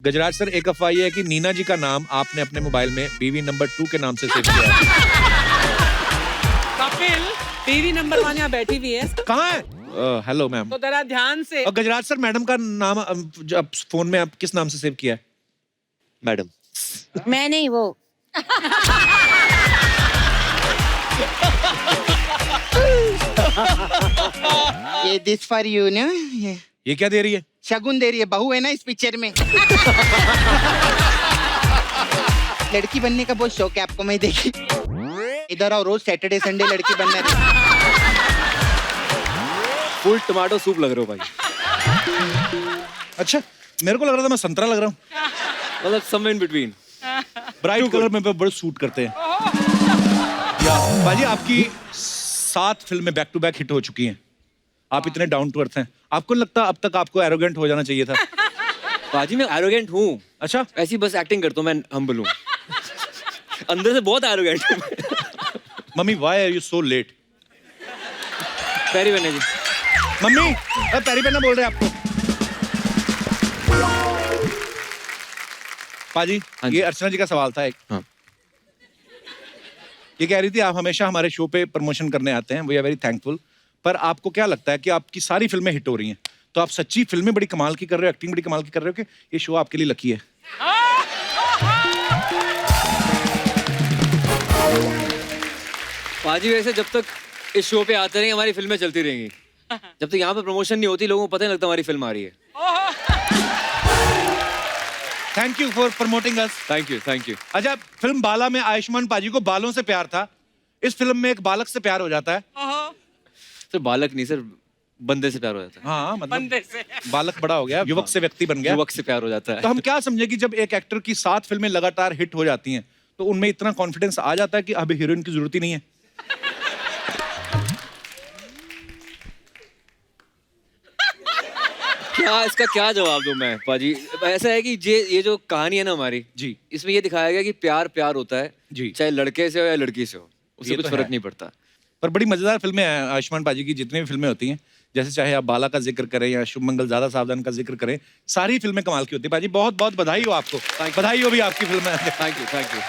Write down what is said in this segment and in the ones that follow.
गजराज sir, एक अफवाह ये है कि नीना जी का नाम आपने अपने मोबाइल में बीवी नंबर 2 के नाम से सेव किया है। कपिल, बीवी नंबर 1 यहाँ बैठी हुई है। कहाँ है? Hello ma'am. तो जरा ध्यान से। और गजराज सर, मैडम का नाम जब फोन में आप किस नाम से सेव किया है? मैडम। मैं नहीं, वो ये दिस फॉर यू ना, ये क्या दे रही है? शगुन दे रही है, बहू है ना इस पिक्चर में। लड़की बनने का बहुत शौक है आपको, मैं देखी। इधर आओ, रोज सैटरडे संडे लड़की बनना है। फुल टमाटो सूप लग रहे हो भाई। अच्छा, मेरे को लग रहा था मैं संतरा लग रहा हूँ। मतलब somewhere in between. Bright colour में बड़े सूट करते हैं। या बाजी, आपकी 7 फिल्में बैक टू बैक हिट हो चुकी हैं। आप इतने डाउन टू अर्थ हैं। आपको नहीं लगता अब तक आपको एरोगेंट हो जाना चाहिए था? बाजी मैं एरोगेंट हूँ। अच्छा, ऐसी बस एक्टिंग करता हूँ, मैं हम्बल हूँ। अंदर से बहुत एरोगेंट हूँ। Mummy why are you so late? पैरी बने जी। मम्मी, पैरी पहना बोल रहे हैं आपको। पाजी, हाँ जी। ये अर्चना जी का सवाल था एक। हाँ। ये कह रही थी आप हमेशा हमारे शो पे प्रमोशन करने आते हैं, वी आर वेरी थैंकफुल। पर आपको क्या लगता है कि आपकी सारी फिल्में हिट हो रही हैं, तो आप सच्ची फिल्में बड़ी कमाल की कर रहे हो, एक्टिंग बड़ी कमाल की कर रहे हो कि ये शो आपके लिए लकी है? बाजी वैसे जब तक इस शो पे आते रहेंगे हमारी फिल्में चलती रहेंगी। जब तक यहाँ पे प्रमोशन नहीं होती लोगों को पता नहीं लगता हमारी फिल्म आ रही है। Thank you for promoting us. Thank you, thank you. अच्छा, फिल्म बाला में आयुष्मान पाजी को बालों से प्यार था, इस फिल्म में एक बालक से प्यार हो जाता है। सर बालक नहीं सर, बंदे से प्यार हो जाता है। हाँ, मतलब बंदे से। बालक बड़ा हो गया, युवक से व्यक्ति बन गया। युवक से प्यार हो जाता है। तो हम क्या समझे कि जब एक एक्टर की 7 फिल्में लगातार हिट हो जाती हैं, तो उनमें इतना कॉन्फिडेंस आ जाता है कि अब हीरोइन की जरूरत ही नहीं है? क्या इसका क्या जवाब दूं मैं पाजी? ऐसा है कि ये जो कहानी है ना हमारी जी। इसमें ये दिखाया गया कि प्यार प्यार होता है जी। चाहे लड़के से हो या लड़की से हो, उससे ये कुछ तो फर्क है। नहीं पड़ता। पर बड़ी मजेदार फिल्में हैं आयुष्मान पाजी की, जितनी भी फिल्में होती हैं, जैसे चाहे आप बाला का जिक्र करें या शुभ मंगल ज्यादा सावधान का जिक्र करें, सारी फिल्में कमाल की होती है। पाजी बहुत बहुत बधाई हो आपको। बधाई हो भी आपकी film. Thank you, thank you.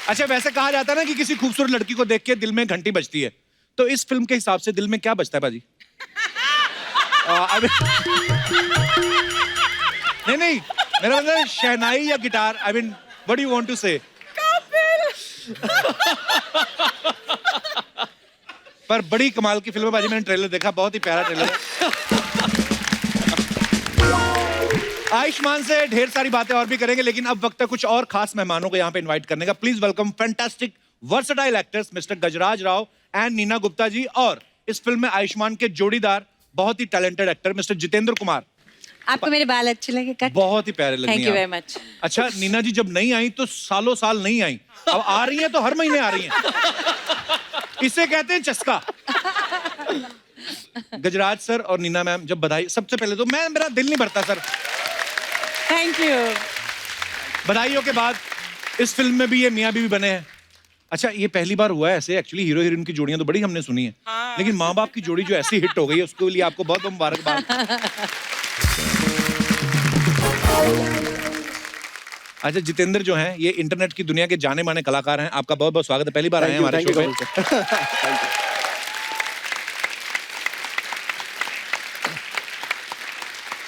अच्छा, वैसे कहा जाता है ना कि किसी खूबसूरत लड़की को देख के दिल में घंटी बजती है, तो इस फिल्म के हिसाब से दिल में क्या बजता है पाजी? नहीं, मेरा मतलब है शहनाई या guitar. I mean what do you want to say? पर बड़ी कमाल की फिल्म है बाजी, मैंने ट्रेलर देखा, बहुत ही प्यारा ट्रेलर है। आयुष्मान से ढेर सारी बातें और भी करेंगे, लेकिन अब वक्त है कुछ और खास मेहमानों को यहाँ पे इनवाइट करने का। Please welcome fantastic versatile actors mister Gajraj Rao and Neena Gupta ji, और इस फिल्म में आयुष्मान के जोड़ीदार बहुत ही talented actor mister Jitendra Kumar. आपको मेरे बाल अच्छे लगे? कट। बहुत ही प्यारे लगे। Thank you very much. अच्छा, नीना जी जब नहीं आई तो सालों साल नहीं आई, अब आ रही हैं तो हर महीने आ रही हैं। इसे कहते हैं चस्का। गजराज सर और नीना मैम, जब बधाई, सबसे पहले तो मेरा दिल नहीं भरता सर। Thank you. बधाइयों के बाद इस फिल्म में भी ये मियां बीवी बने हैं। अच्छा, ये पहली बार हुआ है ऐसे। एक्चुअली हीरो हीरोइन की जोड़ियां तो बड़ी हमने सुनी है, लेकिन माँ बाप की जोड़ी जो ऐसी हिट हो गई है, उसके लिए आपको बहुत बहुत मुबारकबाद। अच्छा, जितेंद्र जो हैं, ये इंटरनेट की दुनिया के जाने माने कलाकार हैं। आपका बहुत बहुत स्वागत है, पहली बार आए हैं हमारे शो पे।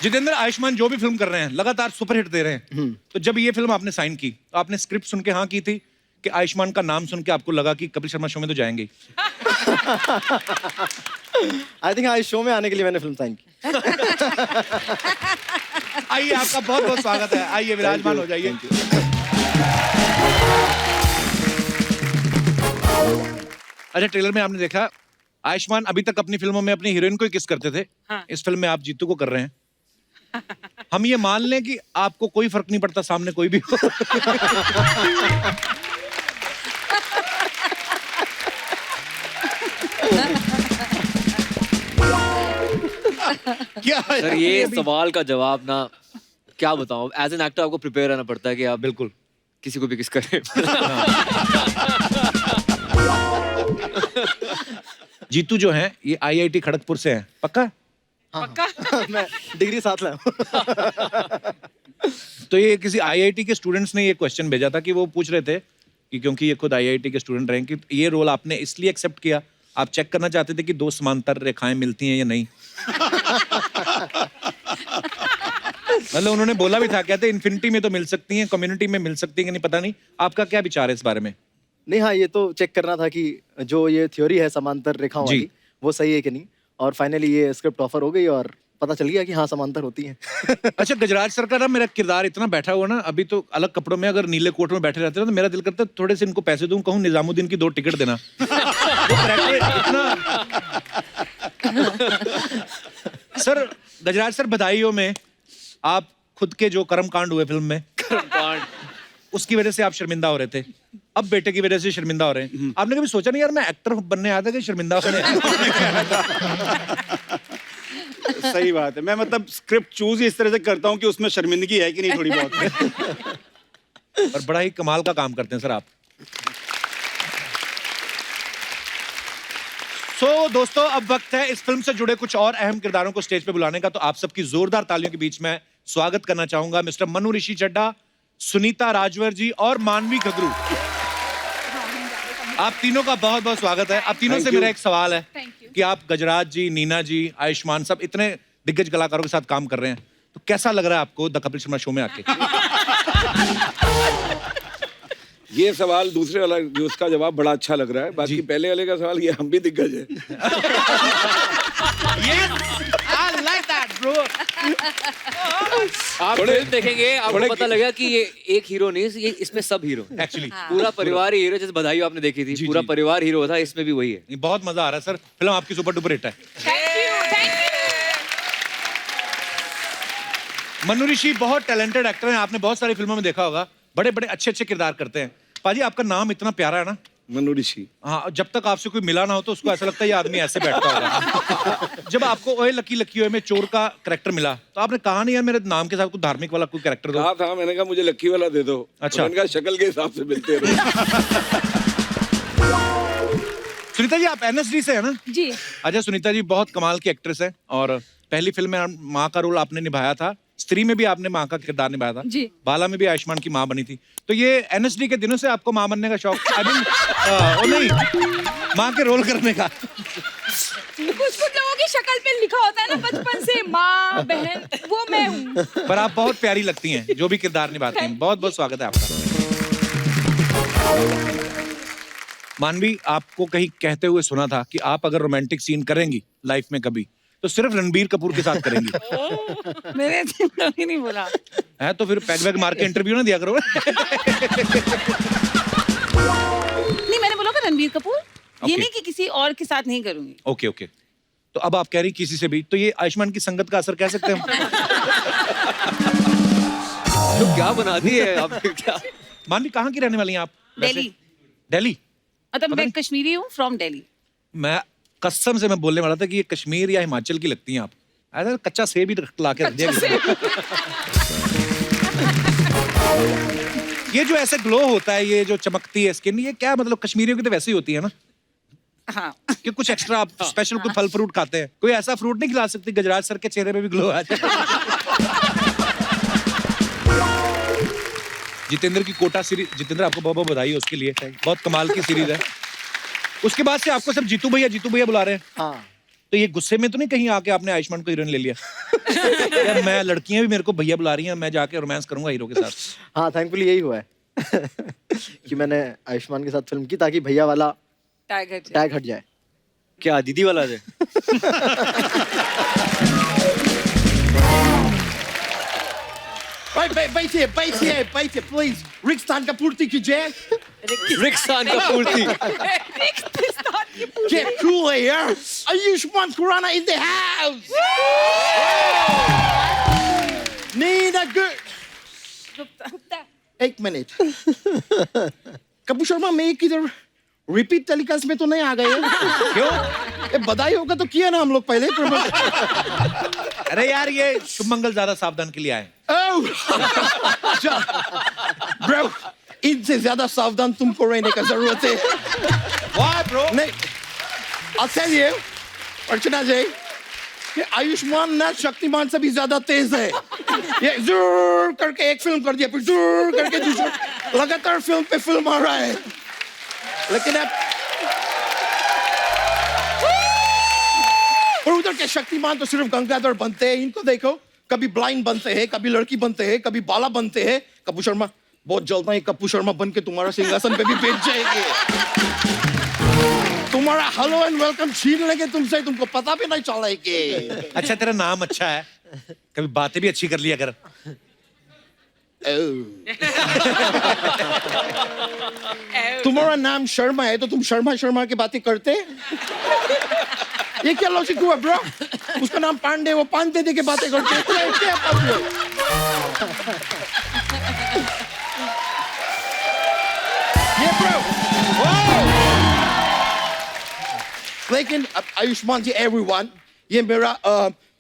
जितेंद्र, आयुष्मान जो भी फिल्म कर रहे हैं लगातार सुपरहिट दे रहे हैं, तो जब ये फिल्म आपने साइन की, तो आपने स्क्रिप्ट सुन के हाँ की थी कि आयुष्मान का नाम सुन के आपको लगा कि कपिल शर्मा शो में तो जाएंगे? आई थिंक आज शो में आने के लिए मैंने फिल्म साइन की। आइए, आपका बहुत बहुत स्वागत है। आइए, विराजमान हो जाइए। अच्छा, ट्रेलर में आपने देखा आयुष्मान अभी तक अपनी फिल्मों में अपनी हीरोइन को ही किस करते थे। हाँ। इस फिल्म में आप जीतू को कर रहे हैं। हम ये मान लें कि आपको कोई फर्क नहीं पड़ता, सामने कोई भी हो। क्या सर ये सवाल का जवाब ना क्या बताऊं, एज एन एक्टर आपको प्रिपेयर रहना पड़ता है कि आप बिल्कुल किसी को भी किस करें। जीतू जो है ये आईआईटी खड़गपुर से हैं, पक्का? पक्का मैं डिग्री साथ लाया तो ये किसी आईआईटी के स्टूडेंट्स ने ये क्वेश्चन भेजा था कि वो पूछ रहे थे कि क्योंकि ये खुद आईआईटी के स्टूडेंट रहे कि ये रोल आपने इसलिए एक्सेप्ट किया, आप चेक करना चाहते थे कि दो समांतर रेखाएं मिलती हैं या नहीं। मतलब उन्होंने बोला भी था, कहते इन्फिनिटी में तो मिल सकती हैं, कम्युनिटी में मिल सकती हैं कि नहीं पता नहीं। आपका क्या विचार है इस बारे में? नहीं, हाँ, ये तो चेक करना था कि जो ये थ्योरी है समांतर रेखाओं जी। वाली वो सही है कि नहीं, और फाइनली ये स्क्रिप्ट ऑफर हो गई और पता चल गया कि हाँ समांतर होती हैं। अच्छा गजराज सर का ना मेरा किरदार इतना बैठा हुआ ना, अभी तो अलग कपड़ों में अगर नीले कोट में बैठे रहते हैं तो मेरा दिल करता है थोड़े से इनको पैसे दूं, कहूं निजामुद्दीन की 2 टिकट देना। वो कैरेक्टर इतना सर गजराज सर बधाइयों में आप खुद के जो कर्मकांड हुए फिल्म में, उसकी वजह से आप शर्मिंदा हो रहे थे, अब बेटे की वजह से शर्मिंदा हो रहे हैं। आपने कभी सोचा नहीं यार मैं एक्टर बनने आया था कि शर्मिंदा होने? सही बात है। मैं मतलब स्क्रिप्ट चूज ही इस तरह से करता हूँ कि उसमें शर्मिंदगी है कि नहीं थोड़ी बहुत। और बड़ा ही कमाल का काम करते हैं सर आप। तो दोस्तों अब वक्त है इस फिल्म से जुड़े कुछ और अहम किरदारों को स्टेज पे बुलाने का। तो आप सबकी जोरदार तालियों के बीच में स्वागत करना चाहूंगा मिस्टर मनु ऋषि चड्ढा, सुनीता राजवर जी और मानवी घगरू। आप तीनों का बहुत बहुत स्वागत है। आप तीनों से मेरा एक सवाल है कि आप गजराज जी, नीना जी, आयुष्मान सब इतने दिग्गज कलाकारों के साथ काम कर रहे हैं, तो कैसा लग रहा है आपको द कपिल शर्मा शो में आके? ये सवाल दूसरे वाला जो उसका जवाब बड़ा अच्छा लग रहा है, बाकी पहले वाले का सवाल ये हम भी दिग्गज है। I like that, bro. आप फिल्म देखेंगे आपको पता लगेगा कि ये एक हीरो नहीं, ये इसमें सब हीरो Actually, पूरा परिवार ही हीरो। जैसे बधाइयों आपने देखी थी, पूरा परिवार हीरो था, इसमें भी वही है। बहुत मजा आ रहा है सर, फिल्म आपकी सुपर डुपर हिट है। मनु ऋषि बहुत टैलेंटेड एक्टर हैं, आपने बहुत सारी फिल्मों में देखा होगा, बड़े बड़े अच्छे अच्छे किरदार करते हैं। पाजी आपका नाम इतना प्यारा है ना, मनु ऋषि। हाँ, जब तक आपसे कोई मिला ना हो तो उसको ऐसा लगता है ये आदमी ऐसे बैठता होगा। जब आपको ओए लकी लकी ओए में चोर का कैरेक्टर मिला तो आपने कहा नहीं यार मेरे नाम के साथ कोई धार्मिक वाला कोई कैरेक्टर दो? कहा था, मैंने कहा मुझे लक्की वाला दे दो। अच्छा। मैंने कहा शक्ल के हिसाब से मिलते रहे। सुनीता जी आप एनएसडी से है ना? जी। अच्छा सुनीता जी बहुत कमाल की एक्ट्रेस है और पहली फिल्म में माँ का रोल आपने निभाया था, स्त्री में भी आपने माँ का किरदार निभाया था, जी। बाला में भी आयुष्मान की माँ बनी थी। तो ये एनएसडी के दिनों से आपको माँ बनने का शौक? आई मीन नहीं, माँ के रोल करने का। कुछ लोगों की शक्ल पे लिखा होता है ना बचपन से माँ बहन, वो मैं हूँ। पर आप बहुत प्यारी लगती हैं जो भी किरदार निभाती हैं। बहुत बहुत स्वागत है आपका। मानवी आपको कहीं कहते हुए सुना था कि आप अगर रोमांटिक सीन करेंगी लाइफ में कभी तो सिर्फ रणबीर कपूर के साथ करेंगी। मेरे ही नहीं बोला है तो फिर पैक वैग मार के इंटरव्यू ना दिया करो। नहीं, मैंने बोला था रणबीर कपूर, ये Okay. नहीं कि किसी और के साथ नहीं करूंगी। ओके ओके, तो अब आप कह रही किसी से भी, तो ये आयुष्मान की संगत का असर कह सकते हैं हम? तो क्या बनाती है आप? क्या मानवी कहाँ की रहने वाली हैं आप वैसे? दिल्ली। दिल्ली? मतलब मैं कश्मीरी हूँ, फ्रॉम दिल्ली। मैं कसम से मैं बोलने वाला था कि ये कश्मीर या हिमाचल की लगती हैं आप। ऐसा कच्चा सेब ही ला के रख दिया किसी ने। ये जो ऐसे ग्लो होता है, ये जो चमकती है स्किन, ये क्या मतलब कश्मीरियों की तो वैसे ही होती है ना? हाँ। कि कुछ एक्स्ट्रा आप स्पेशल कोई फल फ्रूट खाते हैं? कोई ऐसा फ्रूट नहीं खिला सकती गजराज सर के चेहरे पे भी ग्लो आ जाए? जितेंद्र की कोटा सीरीज, जितेंद्र आपको बहुत बहुत बधाई है उसके लिए, बहुत कमाल की सीरीज है। उसके बाद से आपको सब जीतू भैया बुला रहे हैं। हाँ। तो ये गुस्से में तो नहीं कहीं आके आपने आयुष्मान को हीरोइन ले लिया? यार मैं, लड़कियां भी मेरे को भैया बुला रही हैं, मैं जाके रोमांस करूंगा हीरो के साथ। हाँ, थैंकफुली यही हुआ है कि मैंने आयुष्मान के साथ फिल्म की ताकि भैया वाला टैग हट जाए। क्या दीदी वाला है? बैठिए प्लीज। रिक्सान का पूर्ति कीजिए। रिक्सान का पूर्ति। Get cool here. Ayushmann Khurrana in the house. Nina Gupta. एक मिनट। कपूर शर्मा मैं किधर रिपीट टेलीकास्ट में तो नहीं आ गए? क्यों? बधाई होगा तो किया ना हम लोग पहले। अरे यार ये शुभ मंगल ज्यादा सावधान के लिए आए। ब्रो, इनसे ज्यादा सावधान तुमको रहने का जरूरत है। Why bro? नहीं, I'll tell you, अर्चना जी, कि आयुष्मान ना शक्तिमान से भी ज्यादा तेज है। ये जरूर करके एक फिल्म कर दिया, फिर जरूर करके दूसरा, लगातार फिल्म पे फिल्म आ रहा है। लेकिन अब और उधर के शक्तिमान तो सिर्फ गंगाधर बनते हैं। इनको देखो, कभी ब्लाइंड बनते हैं, कभी लड़की बनते हैं, कभी बाला बनते हैं। कपूर शर्मा बहुत जल्द ही कपूर शर्मा बन के तुम्हारा सिंहासन पे भी बैठ जाएंगे। तुम्हारा हेलो एंड वेलकम छीन लेंगे तुमसे, तुमको पता भी नहीं चलेगी। अच्छा तेरा नाम अच्छा है, कभी बातें भी अच्छी कर लिया कर। तुम्हारा नाम शर्मा है तो तुम शर्मा शर्मा की बातें करते? ये क्या लॉजिक हुआ ब्रो? उसका नाम पांडे, वो पान दे के बातें करते हैं। क्या प्रॉब्लम? ये ब्रो, लेकिन अब आयुष्मान जी एवरीवन, ये मेरा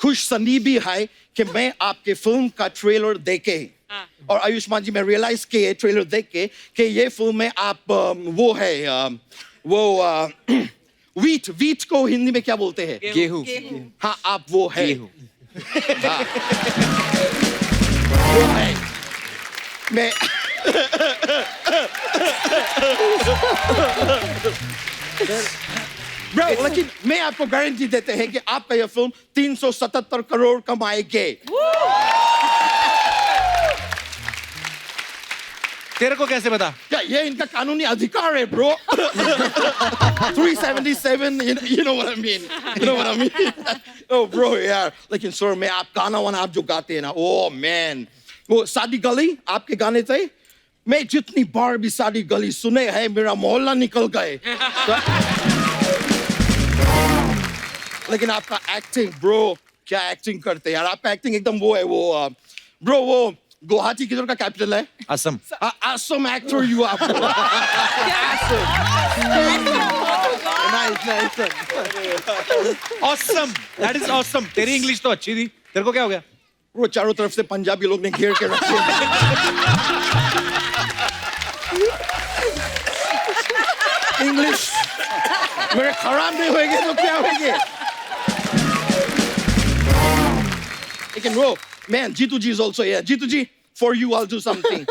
खुश सनीबी है कि मैं आपके फिल्म का ट्रेलर देखे और आयुष्मान जी मैं रियलाइज किए ट्रेलर देख के कि ये फिल्म में आप वो है वीट को हिंदी में क्या बोलते हैं? गेहूं। हाँ, आप वो है। हाँ, वो है। मैं ब्रो, लेकिन मैं आपको गारंटी देते हैं कि आपका यह फिल्म 377 करोड़ कमाएगी। तेरे को कैसे पता? क्या ये इनका कानूनी अधिकार है bro? 377, you know what I mean? You know what I mean? Oh bro यार, लेकिन सर मैं आप गाना वाना आप जो गाते हैं ना, oh man, वो शादी गली आपके गाने थे, मैं जितनी बार भी शादी गली सुने हैं मेरा मोहल्ला निकल गए। लेकिन आपका एक्टिंग ब्रो, क्या एक्टिंग करते हैं यार, आपका एक्टिंग एकदम वो है, वो ब्रो वो गुवाहाटी किधर का कैपिटल है? असम। असम एक्टर यू आप। Awesome, that is awesome. तेरी इंग्लिश तो अच्छी थी, तेरे को क्या हो गया? वो चारों तरफ से पंजाबी लोग ने घेर के रखे। इंग्लिश मेरे खराब नहीं होएंगे तो क्या होंगे? लेकिन वो man, Jitu ji is also here. Jitu ji, for you I'll do something.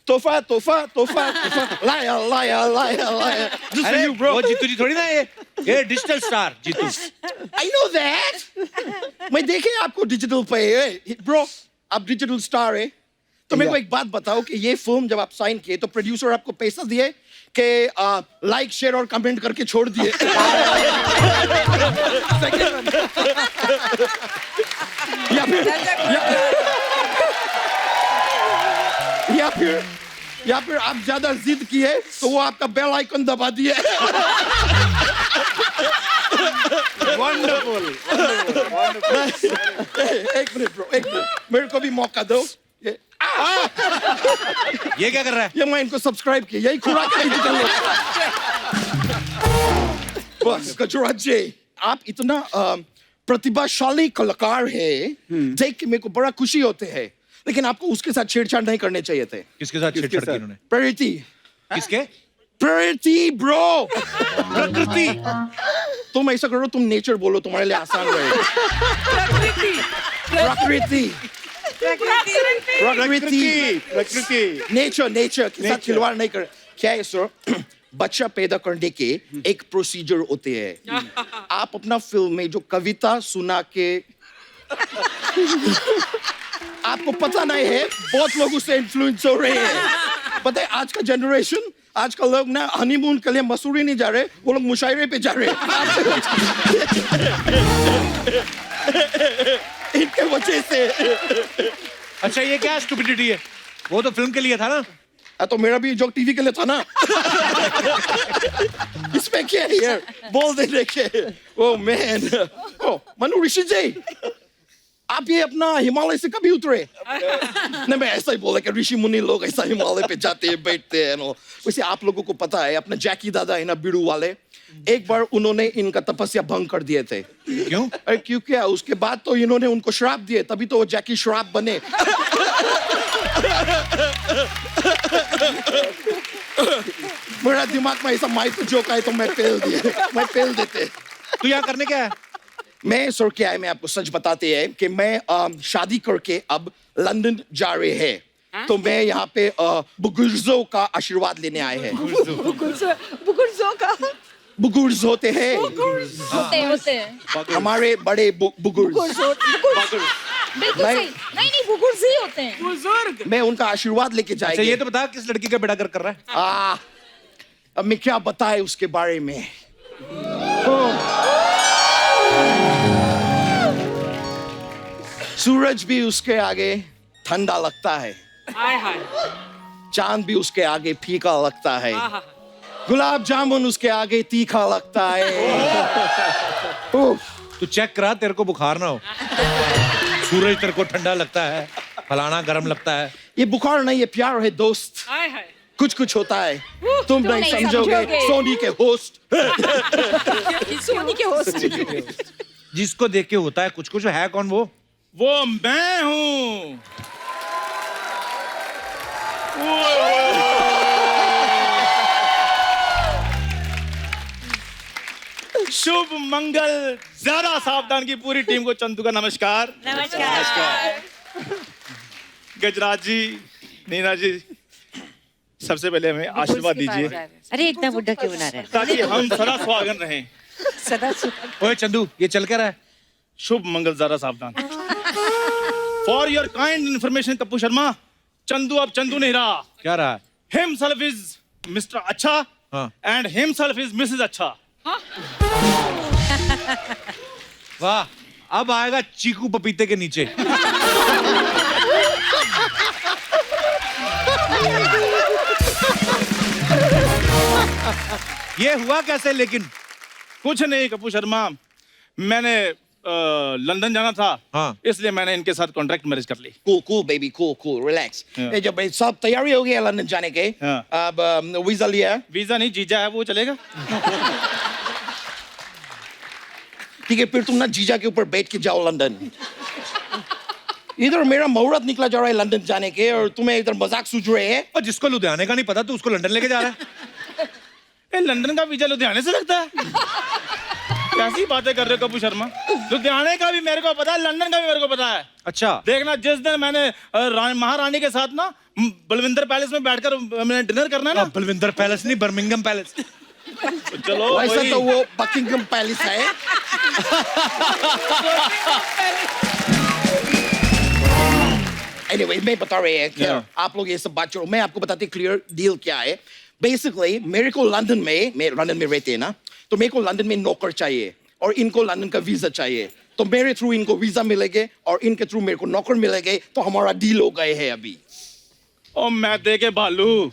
Tofa, tofa, tofa, tofa. Liar, liar, liar, liar. Just for अरे you, bro. वो जीतू जी थोड़ी ना, ये digital star Jeetu. I know that. मैं देखे आपको डिजिटल पे, bro आप डिजिटल स्टार है। तो मेरे को एक बात बताओ कि ये फिल्म जब आप साइन किए तो प्रोड्यूसर आपको पैसा दिए कि लाइक शेयर और कमेंट करके छोड़ दिए? या फिर आप ज्यादा जिद किए तो वो आपका बेल आइकन दबा दिए। वंडरफुल। एक मिनट ब्रो, एक मिनट, मेरे को भी मौका दो। ये क्या कर रहा है? ये मैं इनको सब्सक्राइब किया, यही खुराक है डिजिटल। बस गजराज जी, आप इतना प्रतिभाशाली कलाकार है, देख के मेरे को बड़ा खुशी होते हैं, लेकिन आपको उसके साथ छेड़छाड़ नहीं करने चाहिए थे। किसके साथ छेड़छाड़ की उन्होंने? प्रेरिटी। किसके? प्रेरिटी ब्रो। प्रकृति। तुम ऐसा करो, तुम नेचर बोलो, तुम्हारे लिए आसान रहेगा। प्रकृति। प्रकृति। नेचर के साथ खिलवाड़ नहीं कर। क्या है सर, बच्चा पैदा करने के एक प्रोसीजर होते हैं। आप अपना फिल्म में जो कविता सुना के आपको पता नहीं है, बहुत लोग उससे इन्फ्लुएंस हो रहे हैं। पता है आज का जनरेशन, आज का लोग ना हनीमून के लिए मसूरी नहीं जा रहे, वो लोग मुशायरे पे जा रहे हैं। इनके वजह से। अच्छा ये क्या स्टुपिडिटी है? वो तो फिल्म के लिए था ना। तो मेरा भी जो टीवी के लिए था ना। इसमें क्या है यार, बोल देने के। ओ मैन, ओ मनु ऋषि जी, आप ये अपना हिमालय से कभी उतरे? नहीं, मैं ऐसा ही बोला कि ऋषि मुनि लोग ऐसा हिमालय पे जाते हैं, बैठते हैं। वैसे आप लोगों को पता है, अपना जैकी दादा है ना बिड़ू वाले, एक बार उन्होंने इनका तपस्या भंग कर दिए थे। क्यों? अरे क्यों क्या, उसके बाद तो इन्होंने उनको श्राप दिए, तभी तो वो जैकी श्राप बने। मेरा दिमाग में ऐसा माइक जोक है तो मैं पेल दिए, मैं पेल देते। तू यहाँ करने क्या है? मैं सर क्या है, मैं आपको सच बताते हैं कि मैं शादी करके अब लंदन जा रहे हैं, तो मैं यहाँ पे बुजुर्गों का आशीर्वाद लेने आए हैं। बुजुर्गों का बुजुर्ग होते हैं, होते हैं हमारे बड़े बुजुर्ग। बिल्कुल नहीं। सही। नहीं बुजुर्ग ही होते हैं। मैं उनका आशीर्वाद लेके अच्छा जाएंगे। ये तो बता किस लड़की का बेड़ा गर्क कर रहा है? अब मैं क्या बताए उसके बारे में। सूरज भी उसके आगे ठंडा लगता है, चांद भी उसके आगे फीका लगता है, गुलाब जामुन उसके आगे तीखा लगता है। तू चेक करा तेरे को बुखार ना हो। सूरज तेरे को ठंडा लगता है, फलाना गर्म लगता है। ये बुखार नहीं, ये प्यार है दोस्त। कुछ कुछ होता है, तुम नहीं समझोगे। सोनी के होस्ट। सोनी के होस्ट। जिसको देख के होता है कुछ कुछ, है कौन वो? वो मैं हूँ। शुभ मंगल, ज्यादा सावधान की पूरी टीम को चंदू का नमस्कार। नमस्कार। गजराज जी, नीना जी, सबसे पहले हमें आशीर्वाद दीजिए अरे इतना बुढ़ा क्यों बना रहा है? ताकि हम सदा सुहागन रहें। सदा ओए चंदू ये चल क्या रहा है? शुभ मंगल, ज्यादा सावधान। For your kind information Kappu Sharma, Chandu अब चंदू नहीं रहा। क्या रहा है? हिमसेल्फ इज मिस्टर अच्छा हाँ। एंड हिमसेल्फ इज मिसेस अच्छा। वाह, अब आएगा चीकू पपीते के नीचे। ये हुआ कैसे लेकिन? कुछ नहीं कप्पू शर्मा, मैंने लंदन जाना था, हाँ। इसलिए मैंने इनके साथ कॉन्ट्रैक्ट मैरिज कर ली। cool baby, cool, relax। हाँ। ये जब सब तैयारी हो गया लंदन जाने के, हाँ। अब वीजा लिया। वीजा नहीं, जीजा है, वो चलेगा। ठीक है, फिर तुम ना जीजा के ऊपर बैठ के जाओ लंदन। इधर मेरा मुहूर्त निकला जा रहा है लंदन जाने के, और तुम्हें इधर मजाक सूझ रहे हैं। और जिसको लुधियाने का नहीं पता तो उसको लंदन लेके जा रहा है। ए, लंदन का वीजा लुधियाने से लगता है? कैसी बातें कर रहे हो कप्पू शर्मा? लुधियाने का भी मेरे को पता है, लंदन का भी मेरे को पता है। अच्छा, देखना, जिस दिन मैंने महारानी के साथ ना बलविंदर पैलेस में बैठकर मैंने डिनर करना है ना। बलविंदर पैलेस नहीं, बर्मिंगम पैलेस। चलो वैसे वही। तो वो बकिंगम पैलेस है। Anyway, मैं बता रहे हैं कि आप लोग ये सब बात छोड़ो, मैं आपको बताती क्लियर डील क्या है। बेसिकली मेरे को लंदन में रहते हैं ना, तो मेरे को लंदन में नौकर चाहिए और इनको लंदन का वीजा चाहिए। तो मेरे थ्रू इनको वीजा मिलेंगे और इनके थ्रू मेरे को नौकर मिलेंगे, तो हमारा डील हो गए है अभी। ओ मैं दे के भालू।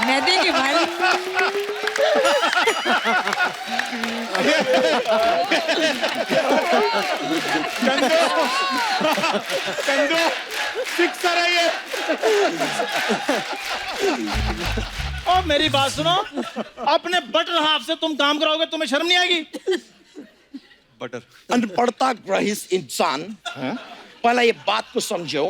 मैं देगी भाई। चंदू फिक्सर है ये। और मेरी बात सुनो, अपने बटर हाफ से तुम काम कराओगे, तुम्हें शर्म नहीं आएगी? बटर अनपढ़ता ग्रहित इंसान, पहले ये बात को समझो,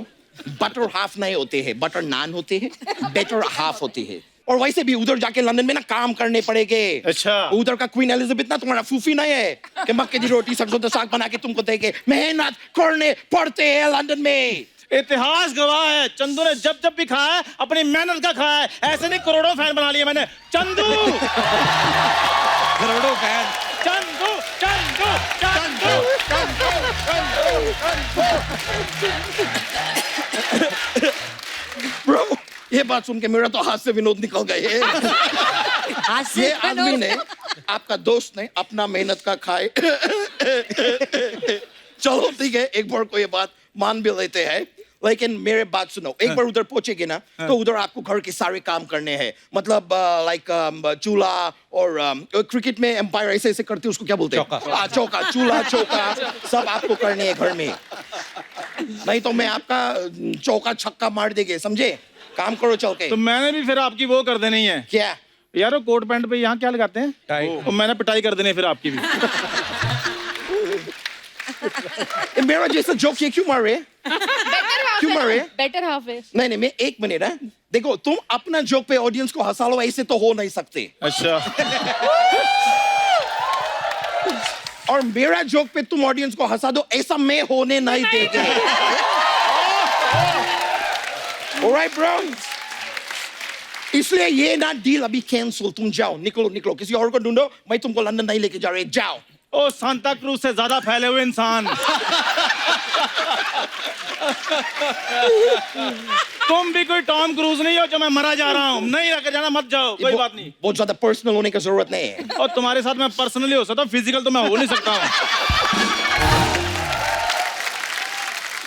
बटर हाफ नहीं होते हैं, बटर नान होते हैं, बेटर हाफ होते हैं। और वैसे भी उधर जाके लंदन में ना काम करने पड़ेंगे। अच्छा। उधर का क्वीन एलिजाबेथ ना तुम्हारा फूफी नहीं है कि मक्के की रोटी सरसों का साग बना के तुमको देके। मेहनत करने पड़ते हैं लंदन में। इतिहास गवाह है, चंदू ने जब जब भी खाया है अपनी मेहनत का खाया है। ऐसे नहीं करोड़ों फैन बना लिए मैंने। चंदू करोड़ों फैन। चंदू चंदू चंदू ब्रो, ये बात सुन के मेरा तो हाथ से विनोद निकल गए। ये आदमी ने, आपका दोस्त ने अपना मेहनत का खाए। चलो ठीक है, एक बार को ये बात मान भी लेते हैं, लेकिन मेरे बात सुनो। एक बार उधर पहुंचेगे ना, तो उधर आपको घर के सारे काम करने हैं। मतलब लाइक चूल्हा और क्रिकेट में एम्पायर ऐसे ऐसे करते हैं, उसको क्या बोलते हैं? चौका। चूल्हा चौका सब आपको करने हैं घर में। नहीं तो मैं आपका चौका छक्का मार देंगे, समझे? काम करो चल के। तो मैंने भी फिर आपकी वो कर देनी है। क्या यार वो कोट पैंट पे यहाँ क्या लगाते हैं? टाई। तो मैंने पिटाई कर देनी है फिर आपकी भी। मेरा जैसा जोक ये क्यों मार रहे? क्यों मार रहे? बेटर हाफ है। नहीं मैं 1 मिनट है, देखो तुम अपना जोक पे ऑडियंस को हंसा लो, ऐसे तो हो नहीं सकते। अच्छा और मेरा जोक पे तुम ऑडियंस को हंसा दो, ऐसा मैं होने नहीं देते। Alright bro, इसलिए ये ना डील अभी कैंसिल। तुम जाओ, निकलो निकलो, किसी और को ढूंढो, मैं तुमको लंदन नहीं लेके जा रहे, जाओ। ओ सांता क्रूज से ज्यादा फैले हुए इंसान। तुम भी कोई टॉम क्रूज नहीं हो जो मैं मरा जा रहा हूँ। नहीं रखे जाना, मत जाओ, कोई बात नहीं। बहुत ज्यादा पर्सनल होने की जरूरत नहीं है। और तुम्हारे साथ मैं पर्सनली हो सकता हूँ, फिजिकल तो मैं हो नहीं सकता हूँ।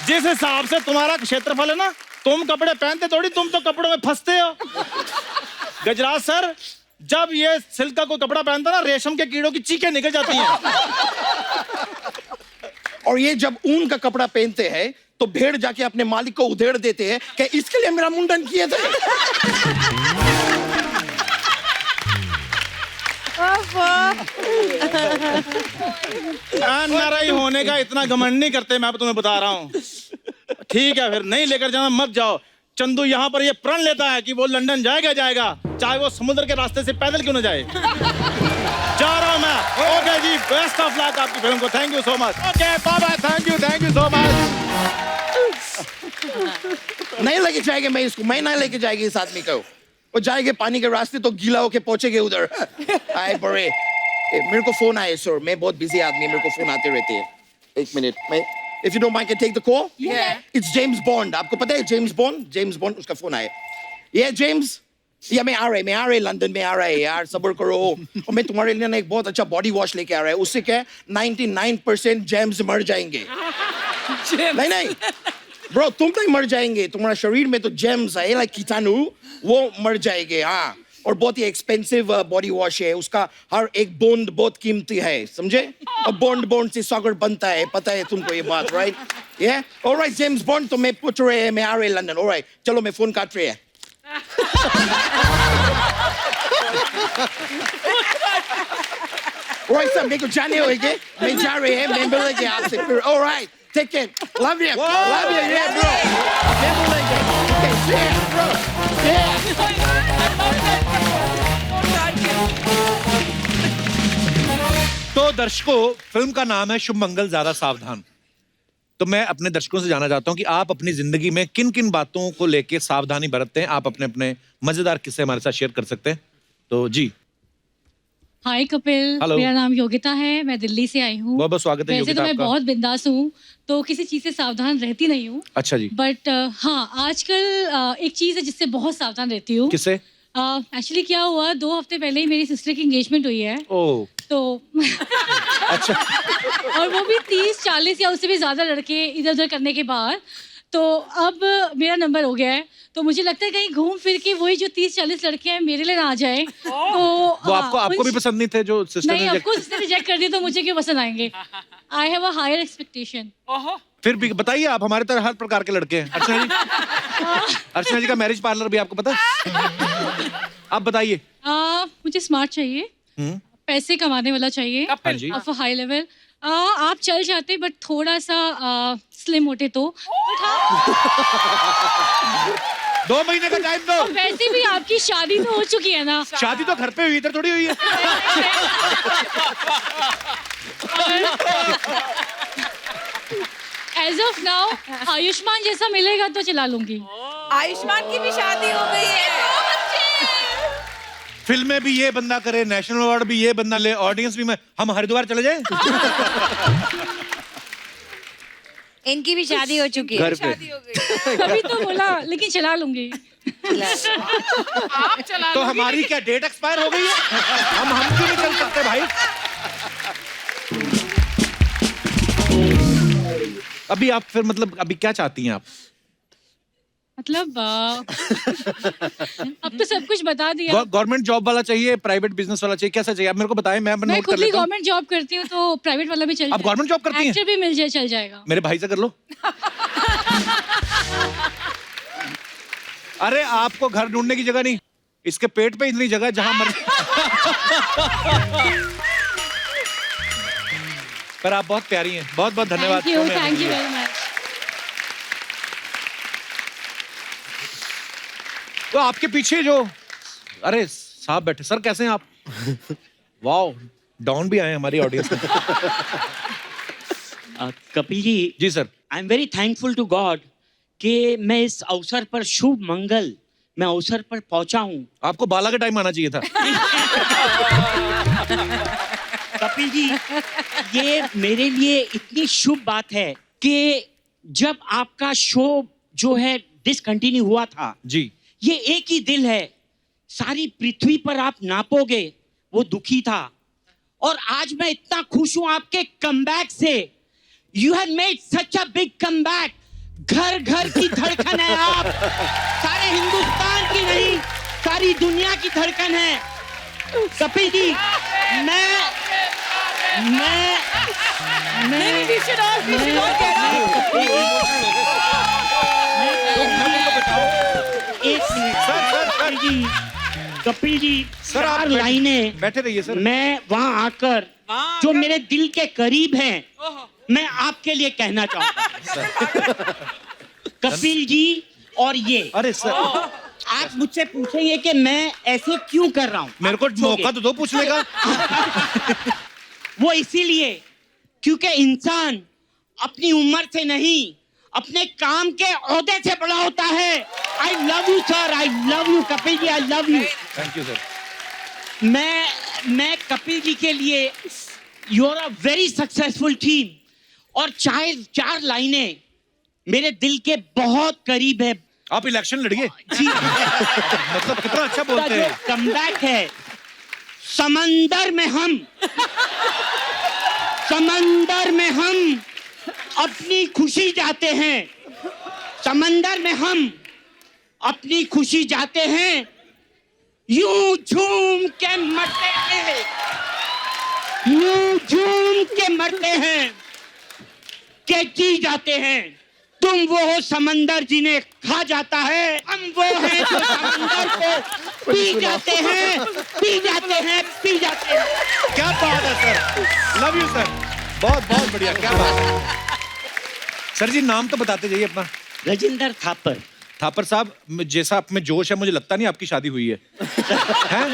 जिस हिसाब से तुम्हारा क्षेत्रफल है ना, तुम कपड़े पहनते थोड़ी, तुम तो कपड़ों में फंसते हो। गजराज सर, जब ये सिल्क का कोई कपड़ा पहनता ना, रेशम के कीड़ों की चीखें निकल जाती हैं। और ये जब ऊन का कपड़ा पहनते हैं तो भेड़ जाके अपने मालिक को उधेड़ देते हैं कि इसके लिए मेरा मुंडन किए थे। नाराई होने का इतना घमंड नहीं करते, मैं तुम्हें बता रहा हूँ। ठीक है, फिर नहीं लेकर जाना, मत जाओ। चंदू यहाँ पर ये प्रण लेता है कि वो लंदन जाएगा जाएगा, चाहे वो समुद्र के रास्ते से पैदल क्यों ना जाए। जा रहा हूँ मैं। ओके जी, बेस्ट ऑफ लक आपकी फिल्म को। Thank you so much. Okay bye bye, thank you so much. नहीं लेके जाएंगे, मैं इसको, मैं नहीं लेके जाएगी इस आदमी को। वो जाएंगे पानी के रास्ते तो गीला होके पहुंचेंगे उधर। आए बड़े, मेरे को फोन आए सर, मैं बहुत बिजी आदमी, मेरे को फोन आते रहते हैं। एक मिनट, मैं If you don't mind, can take the call? Yeah. It's James Bond. आपको पता है James Bond? James Bond, उसका फोन आया। Yeah, James? या मैं आ रहा है लंदन में आ रहा है यार, सब्र करो। और मैं तुम्हारे लिए ना एक बहुत अच्छा बॉडी वॉश लेके आ रहा है, उससे क्या है 99% जेम्स मर जाएंगे। नहीं ब्रो, तुम नहीं मर जाएंगे, तुम्हारा शरीर में तो जेम्स है, लाइक कीटाणु, वो मर जाएंगे। हाँ, और बहुत ही एक्सपेंसिव बॉडी वॉश है, उसका हर एक बूंद बहुत कीमती है, समझे? और बॉन्ड से सागर बनता है, पता है तुमको ये बात, राइट? ये ऑलराइट जेम्स बॉन्ड, तो मैं पूछ रहे हैं, मैं आ रहे लंदन। ऑलराइट, चलो मैं फोन काट रहे हैं। ऑलराइट सर, मेरे को जाने होंगे, मैं जा रहे हैं, मैं मिलेंगे आपसे फिर। Alright, take care, love you, yeah bro, मैं मिलेंगे। Okay, see ya, bro, yeah। तो दर्शकों, फिल्म का नाम है शुभ मंगल ज्यादा सावधान। तो मैं अपने दर्शकों से जानना चाहता हूं कि आप अपनी जिंदगी में किन किन बातों को लेके सावधानी बरतते हैं। आप अपने अपने मजेदार किस्से हमारे साथ शेयर कर सकते हैं। तो जी, हाय कपिल, Hello. मेरा नाम योगिता है, मैं दिल्ली से आई हूँ। बहुत बहुत स्वागत है वैसे योगिता तो मैं आपका। बहुत बिंदास हूँ, तो किसी चीज़ से सावधान रहती नहीं हूँ। अच्छा जी, बट हाँ, आजकल एक चीज़ है जिससे बहुत सावधान रहती हूँ। किससे? एक्चुअली क्या हुआ, 2 हफ्ते पहले ही मेरी सिस्टर की एंगेजमेंट हुई है। ओह, तो अच्छा। और वो भी 30-40 या उससे भी ज्यादा लड़के इधर उधर करने के बाद, तो अब मेरा नंबर हो गया है। तो मुझे लगता है कहीं घूम फिर के वही जो 30-40 लड़के हैं मेरे लिए ना आ जाए। तो वो आपको भी पसंद नहीं थे जो सिस्टर नहीं, ने आपको उसने रिजेक्ट कर दिया तो मुझे क्यों पसंद आएंगे। I have a higher expectation. फिर भी बताइए, आप हमारे तरह हर प्रकार के लड़के हैं। अर्चना जी, अर्चना जी का मैरिज पार्लर भी आपको पता है? आप बताइए। मुझे स्मार्ट चाहिए, पैसे कमाने वाला चाहिए, हाँ जी। Of a high level. आप चल जाते बट थोड़ा सा स्लिम होते तो। 2 महीने का टाइम दो। वैसे भी आपकी शादी तो हो चुकी है ना। शादी तो घर पे हुई, इधर थोड़ी हुई है। एज ऑफ नाउ आयुष्मान जैसा मिलेगा तो चला लूंगी। आयुष्मान की भी शादी हो गई है। फिल्में भी ये बंदा करे, नेशनल अवार्ड भी ये बंदा ले, ऑडियंस भी मैं, हम हरिद्वार चले जाए। इनकी भी शादी हो चुकी है। घर पे अभी तो बोला, लेकिन चला लूंगी। आप चला तो हमारी क्या डेट एक्सपायर हो गई है? हम क्यों नहीं चल सकते भाई? अभी आप फिर मतलब अभी क्या चाहती हैं आप? मतलब अब तो सब कुछ बता दिया। गवर्नमेंट जॉब वाला चाहिए, प्राइवेट बिजनेस वाला चाहिए, कैसा चाहिए? आप मेरे को बताएं, मैं मैं नोट कर खुद ही लेता हूं। गवर्नमेंट जॉब करती हूँ तो प्राइवेट वाला भी चल आप गवर्नमेंट जॉब करती हैं? एक्टर भी मिल जाए, चल जाएगा। मेरे भाई से कर लो। अरे आपको घर ढूंढने की जगह नहीं, इसके पेट पे इतनी जगह जहां मर्जी। पर आप बहुत प्यारी हैं, बहुत बहुत धन्यवाद। Thank you very much. तो आपके पीछे जो, अरे साहब बैठे, सर कैसे हैं आप? वाओ, डॉन भी आए हैं हमारी ऑडियंस में। कपिल जी, जी sir. I am very thankful to God कि मैं इस अवसर पर, शुभ मंगल मैं अवसर पर पहुंचा हूं। आपको बाला के टाइम आना चाहिए था। कपिल जी, ये मेरे लिए इतनी शुभ बात है कि जब आपका शो जो है डिसकंटिन्यू हुआ था, जी, ये एक ही दिल है, सारी पृथ्वी पर आप नापोगे, वो दुखी था। और आज मैं इतना खुश हूं आपके कमबैक से। You have made such a big comeback. घर घर की धड़कन है आप, सारे हिंदुस्तान की नहीं, सारी दुनिया की धड़कन है। कपिल जी, कपिल जी, सर आप चार लाइनें बैठे रहिए सर। मैं वहां आकर जो मेरे दिल के करीब हैं, मैं आपके लिए कहना चाहूंगा। कपिल जी, और ये, अरे सर, आप मुझसे पूछेंगे कि मैं ऐसे क्यों कर रहा हूँ। मेरे को मौका तो दो पूछने का। वो इसीलिए क्योंकि इंसान अपनी उम्र से नहीं, अपने काम के ओहदे से बड़ा होता है। I love you sir, I love you Kapil ji, I love you. Thank you sir. मैं कपिल जी के लिए, you are a very successful team. और चार लाइनें मेरे दिल के बहुत करीब है। आप इलेक्शन लड़िए। जी। मतलब कितना अच्छा बोलते हैं। कमबैक है, समंदर में हम अपनी खुशी जाते हैं, समंदर में हम अपनी खुशी जाते हैं, यूं झूम के मरते हैं, यूं झूम के मरते हैं के जी जाते हैं। तुम वो हो समंदर जिन्हें खा जाता है, हम वो हैं जो समंदर को पी जाते हैं, पी जाते हैं, पी जाते हैं। क्या बात है सर, लव यू सर, बहुत बहुत बढ़िया, क्या बात है। सर जी नाम तो बताते जाइए अपना। राजेंद्र थापर। थापर साहब, जैसा आप में जोश है, मुझे लगता नहीं आपकी शादी हुई है। हैं?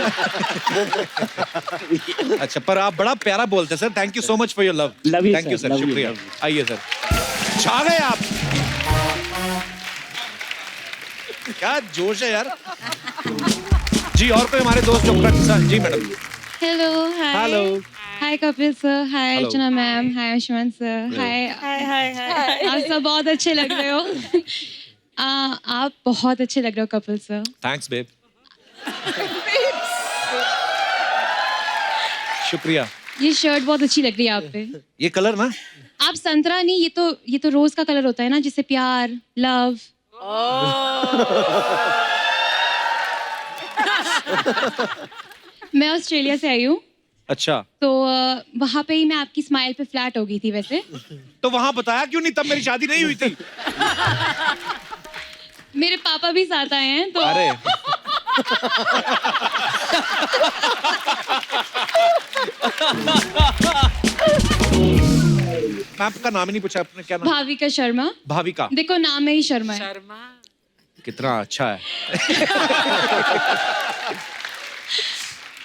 अच्छा, पर आप बड़ा प्यारा बोलते हैं sir. Thank you so much for your love. Thank you sir, शुक्रिया। आइए सर, छा गए आप। क्या जोश है यार। जी, और कोई हमारे दोस्त जो अपना किस्सा। जी मैडम। हेलो, हाय। हेलो। हाय कपिल सर, हाय Hello. अर्चना मैम, हाय आयुष्मान सर, हाय। आप सब बहुत अच्छे लग रहे हो। आप बहुत अच्छे लग रहे हो कपिल सर। Thanks babe. शुक्रिया। ये शर्ट बहुत अच्छी लग रही है आप पे। ये कलर ना, आप संतरा नहीं, ये तो रोज का कलर होता है ना, जिससे प्यार, लव। मैं ऑस्ट्रेलिया से आई हूँ, अच्छा, तो वहाँ पे ही मैं आपकी स्माइल पे फ्लैट हो गई थी वैसे। तो वहां बताया क्यों नहीं, तब मेरी शादी नहीं हुई थी। मेरे पापा भी साथ आए हैं तो। अरे मैं आपका नाम ही नहीं पूछा, आपने क्या नाम? भाविका शर्मा। भाविका, देखो नाम में ही शर्मा है। कितना अच्छा है।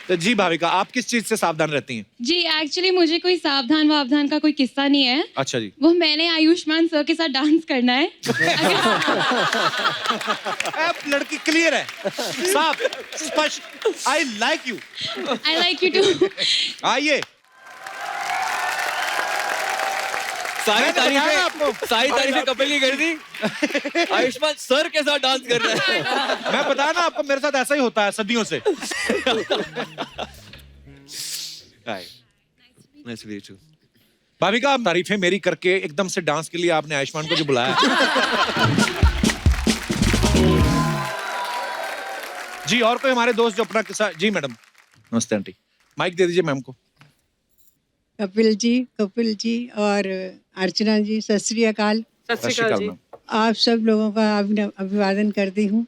तो जी भाविका, आप किस चीज से सावधान रहती हैं? जी एक्चुअली मुझे कोई सावधान वावधान का कोई किस्सा नहीं है। अच्छा जी। वो मैंने आयुष्मान सर के साथ डांस करना है। अब लड़की क्लियर है, साफ, स्पष्ट। I like you. I like you too. आइए, सारी मैंने बताया ना तारीफें कपिल की कर दी। आयुष्मान सर के साथ डांस कर रहा है। मैं बताया ना आपको, मेरे साथ ऐसा ही होता है सदियों से। भाविका, आप तारीफें मेरी करके एकदम से डांस के लिए आपने आयुष्मान को जो बुलाया। जी, और कोई हमारे दोस्त जो अपना किस्सा। जी मैडम। नमस्ते आंटी, माइक दे दीजिए मैम को। कपिल जी और अर्चना जी, सत श्री अकाल। सत श्री अकाल मैम। आप सब लोगों का अभिवादन करती हूँ।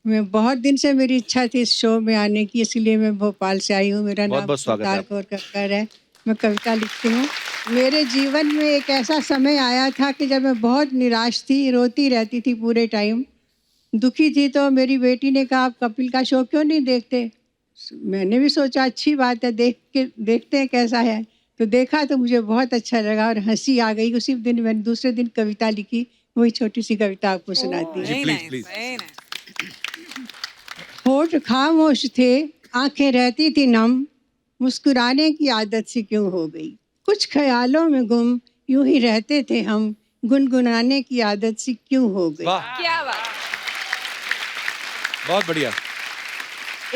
मैं बहुत दिन से मेरी इच्छा थी इस शो में आने की, इसलिए मैं भोपाल से आई हूँ। मेरा नाम अवतार कौर कक्कर है, मैं कविता लिखती हूँ। मेरे जीवन में एक ऐसा समय आया था कि जब मैं बहुत निराश थी, रोती रहती थी पूरे टाइम। दुखी थी तो मेरी बेटी ने कहा आप कपिल का शो क्यों नहीं देखते। मैंने भी सोचा अच्छी बात है, देखते हैं कैसा है। तो देखा तो मुझे बहुत अच्छा लगा और हंसी आ गई। उसी दिन मैंने दूसरे दिन कविता लिखी, वही छोटी सी कविता आपको सुनाती हूँ। प्लीज। होठ खामोश थे, आंखें रहती थी नम, मुस्कुराने की आदत सी क्यों हो गई। कुछ ख्यालों में गुम यूं ही रहते थे हम, गुनगुनाने की आदत सी क्यों हो गई। वाह, क्या बात। बहुत बढ़िया।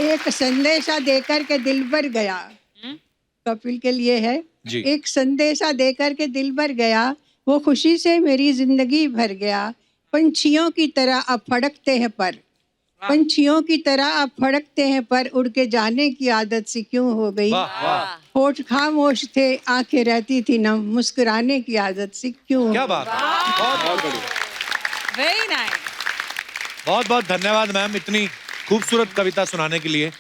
एक संदेशा देकर के दिल भर गया, कपिल के लिए है जी। एक संदेशा देकर के दिल भर गया, वो खुशी से मेरी जिंदगी भर गया। पंछियों की तरह अब फड़कते हैं पर, पंछियों की तरह अब फड़कते हैं पर, उड़ के जाने की आदत सी क्यों हो गई। होठ खामोश थे, आंखें रहती थी नम, मुस्कुराने की आदत सी क्यों। क्या बात है, बहुत बढ़िया। Very nice. बहुत बहुत धन्यवाद मैम इतनी खूबसूरत कविता सुनाने के लिए।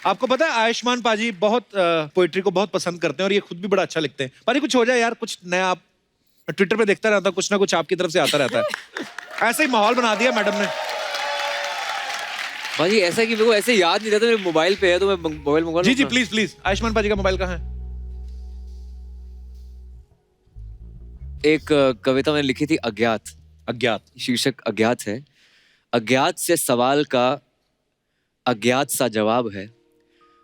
आपको पता है आयुष्मान पाजी बहुत पोइट्री को बहुत पसंद करते हैं और ये खुद भी बड़ा अच्छा लिखते हैं। पाजी कुछ हो जाए यार, कुछ नया। आप ट्विटर पे देखता रहता हूं, कुछ ना कुछ आपकी तरफ से आता रहता है। ऐसे ही माहौल बना दिया मैडम ने। भाजी ऐसा कि मेरे को ऐसे याद नहीं रहता, मेरे मोबाइल पे है तो मैं मोबाइल मंगवा लूं। जी प्लीज प्लीज। आयुष्मान पाजी का मोबाइल कहाँ है? एक कविता मैंने लिखी थी, अज्ञात। अज्ञात शीर्षक अज्ञात है। अज्ञात से सवाल का अज्ञात सा जवाब है,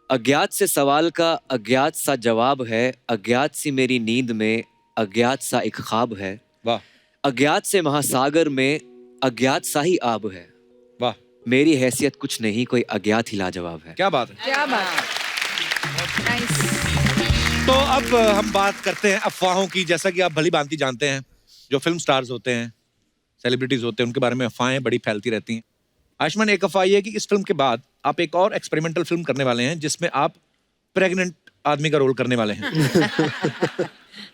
अज्ञात से सवाल का अज्ञात सा जवाब है, अज्ञात सी मेरी नींद में अज्ञात सा एक ख्वाब है। वाह। अज्ञात से महासागर में अज्ञात सा ही आब है। वाह। मेरी हैसियत कुछ नहीं, कोई अज्ञात ही लाजवाब है। क्या बात है, क्या बात। तो अब हम बात करते हैं अफवाहों की। जैसा कि आप भली भांति जानते हैं, जो फिल्म स्टार्स होते हैं, सेलिब्रिटीज होते हैं, उनके बारे में अफवाहें बड़ी फैलती रहती हैं। आयुष्मान, एक अफवाह ये है कि इस फिल्म के बाद आप एक और एक्सपेरिमेंटल फिल्म करने वाले हैं जिसमें आप प्रेग्नेंट आदमी का रोल करने वाले हैं।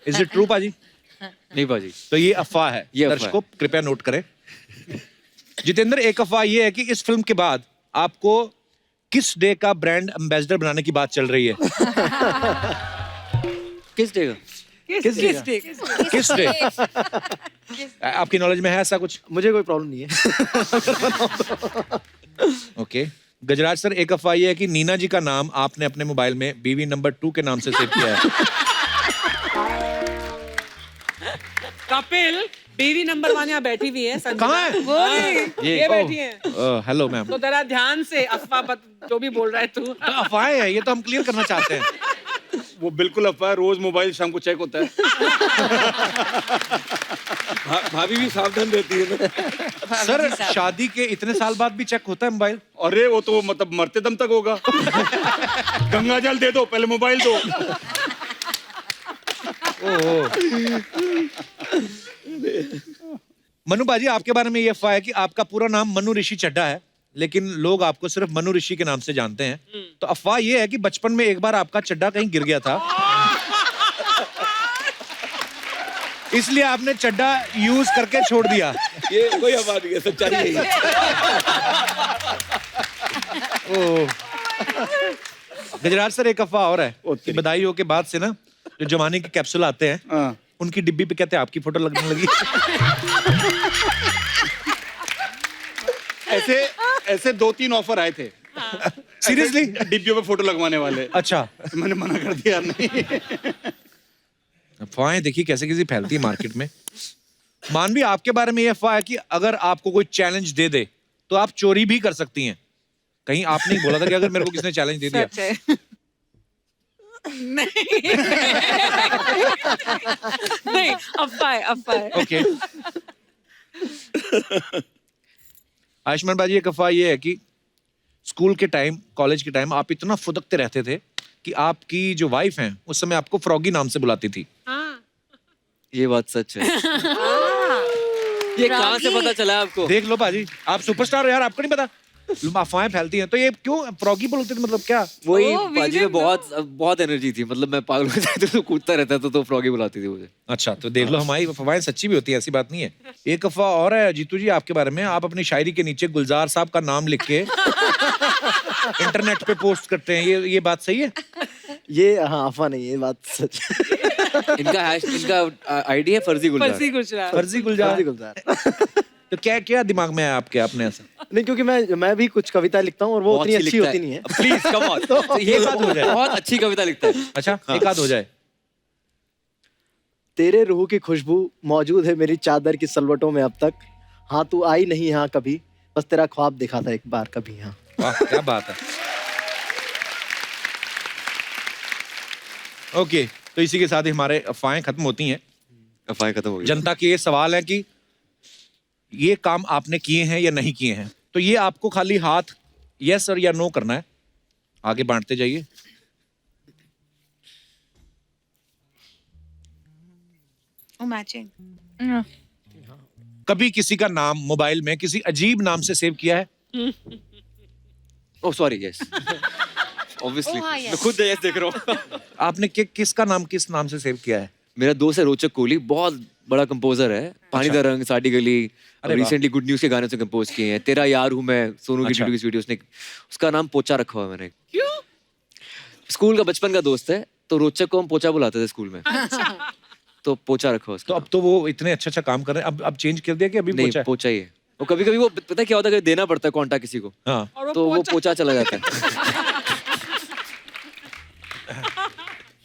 इज इट ट्रू पाजी? नहीं पाजी, तो ये अफवाह है, ये अफवाह दर्शकों कृपया नोट करें। जितेंद्र, एक अफवाह ये है कि इस फिल्म के बाद आपको किस डे का ब्रांड एम्बेसडर बनाने की बात चल रही है। किस डे का? किस डे? आपकी नॉलेज में है ऐसा कुछ? मुझे कोई प्रॉब्लम नहीं है। ओके। गजराज सर, एक अफवाह ये है कि नीना जी का नाम आपने अपने मोबाइल में बीवी नंबर 2 के नाम से सेव किया है। कपिल, बीवी नंबर 1 यहाँ बैठी हुई है। कहाँ है? ये बैठी है। Hello ma'am. तो जरा ध्यान से अफवाह जो भी बोल रहा है तू। अफवाहें है, ये तो हम क्लियर करना चाहते हैं। वो बिल्कुल अफवाह, रोज मोबाइल शाम को चेक होता है। भाभी भी सावधान रहती है ना। सर, शादी के इतने साल बाद भी चेक होता है मोबाइल? अरे वो तो मतलब मरते दम तक होगा। गंगा जल दे दो, पहले मोबाइल दो। मनु बाजी, आपके बारे में ये अफवाह है कि आपका पूरा नाम मनु ऋषि चड्ढा है, लेकिन लोग आपको सिर्फ मनु ऋषि के नाम से जानते हैं। तो अफवाह ये है कि बचपन में एक बार आपका चड्ढा कहीं गिर गया था, इसलिए आपने चड्ढा यूज करके छोड़ दिया। ये कोई अफवाह नहीं है, सच्चाई नहीं है। गजराज सर, एक अफवाह और है कि बधाइयों के बाद से ना जो जमाने के कैप्सूल आते हैं, उनकी डिब्बी पे कहते हैं आपकी फोटो लगने लगी। ऐसे 2-3 ऑफर आए थे। सीरियसली? डिब्बियों पे फोटो लगवाने वाले। अच्छा। तो मैंने मना कर दिया, नहीं। अफवाहें देखिए कैसे कैसे फैलती है मार्केट में। मानवी, आपके बारे में ये अफवाह है कि अगर आपको कोई चैलेंज दे दे तो आप चोरी भी कर सकती हैं। कहीं आपने बोला था कि अगर मेरे को किसने चैलेंज दे दिया? नहीं, अफवाह। ओके। आयुष्मान बाजी, एक अफवाह ये है कि स्कूल के टाइम, कॉलेज के टाइम आप इतना फुदकते रहते थे कि आपकी जो वाइफ हैं उस समय आपको फ्रॉगी नाम से बुलाती थी। ये बात सच है। ये कहाँ से पता चला आपको? देख लो बाजी, आप सुपरस्टार हो यार, आपको नहीं पता? अफवाहें फैलती हैं। तो ये क्यों फ्रॉगी बोलते थे, मतलब क्या? वही बाजी में बहुत एनर्जी थी, मतलब मैं पागल हो जाता तो कूदता रहता था, तो फ्रॉगी बुलाती थी मुझे। अच्छा, तो देख लो हमारी अफवाहें सच्ची भी होती है, ऐसी बात नहीं है। एक अफवाह और है जीतू जी आपके बारे में, आप अपनी शायरी के नीचे गुलजार साहब का नाम लिख के इंटरनेट पे पोस्ट करते हैं, ये बात सही है? ये हाँ अफवाह नहीं है, ये बात सच है। इनका आईडी है फर्जी गुलजार। फर्जी गुलजार। तो क्या क्या दिमाग में है आपके अपने ऐसा? नहीं, क्योंकि मैं भी कुछ कविता लिखता हूँ और वो उतनी अच्छी होती नहीं है। Please come on. तो ये बात हो जाए। बहुत अच्छी कविता लिखता है। अच्छा, एक आध हो जाए। तेरे रूह की खुशबू मौजूद है मेरी चादर की सलवटों में अब तक। हाँ, तू आई नहीं यहाँ कभी, बस तेरा ख्वाब देखा था एक बार कभी यहाँ। वाह, क्या बात है। ओके, तो इसी के साथ ही हमारे अफवाहें खत्म होती हैं। अफवाहें खत्म हो गई। जनता के ये सवाल है कि ये काम आपने किए हैं या नहीं किए हैं, तो ये आपको खाली हाथ यस और या नो करना है। आगे बांटते जाइए। मैचिंग। कभी किसी का नाम मोबाइल में किसी अजीब नाम से सेव किया है? Oh sorry, yes obviously. मैं खुद यस देख रहा हूँ। आपने किसका नाम किस नाम से सेव किया है? मेरा दोस्त है रोचक कोहली, बहुत बड़ा कंपोजर है। पानी दा रंग, साड़ी गली, रिसेंटली गुड न्यूज के गाने से कंपोज किए हैं। तेरा यार हूँ मैं, सोनू की वीडियो उसने, उसका नाम पोचा रखा हुआ है मैंने। क्यों? स्कूल का बचपन का दोस्त है, तो रोचक को हम पोचा बुलाते थे स्कूल में। तो पोचा रखा उसका। तो अब तो वो इतने अच्छा काम कर रहे हैं, अब चेंज कर दिया कि अभी नहीं, पोचा ही है। वो कभी कभी वो पता है क्या होता है, देना पड़ता है कॉन्टैक्ट किसी को, हाँ, तो वो पोचा चला जाता है।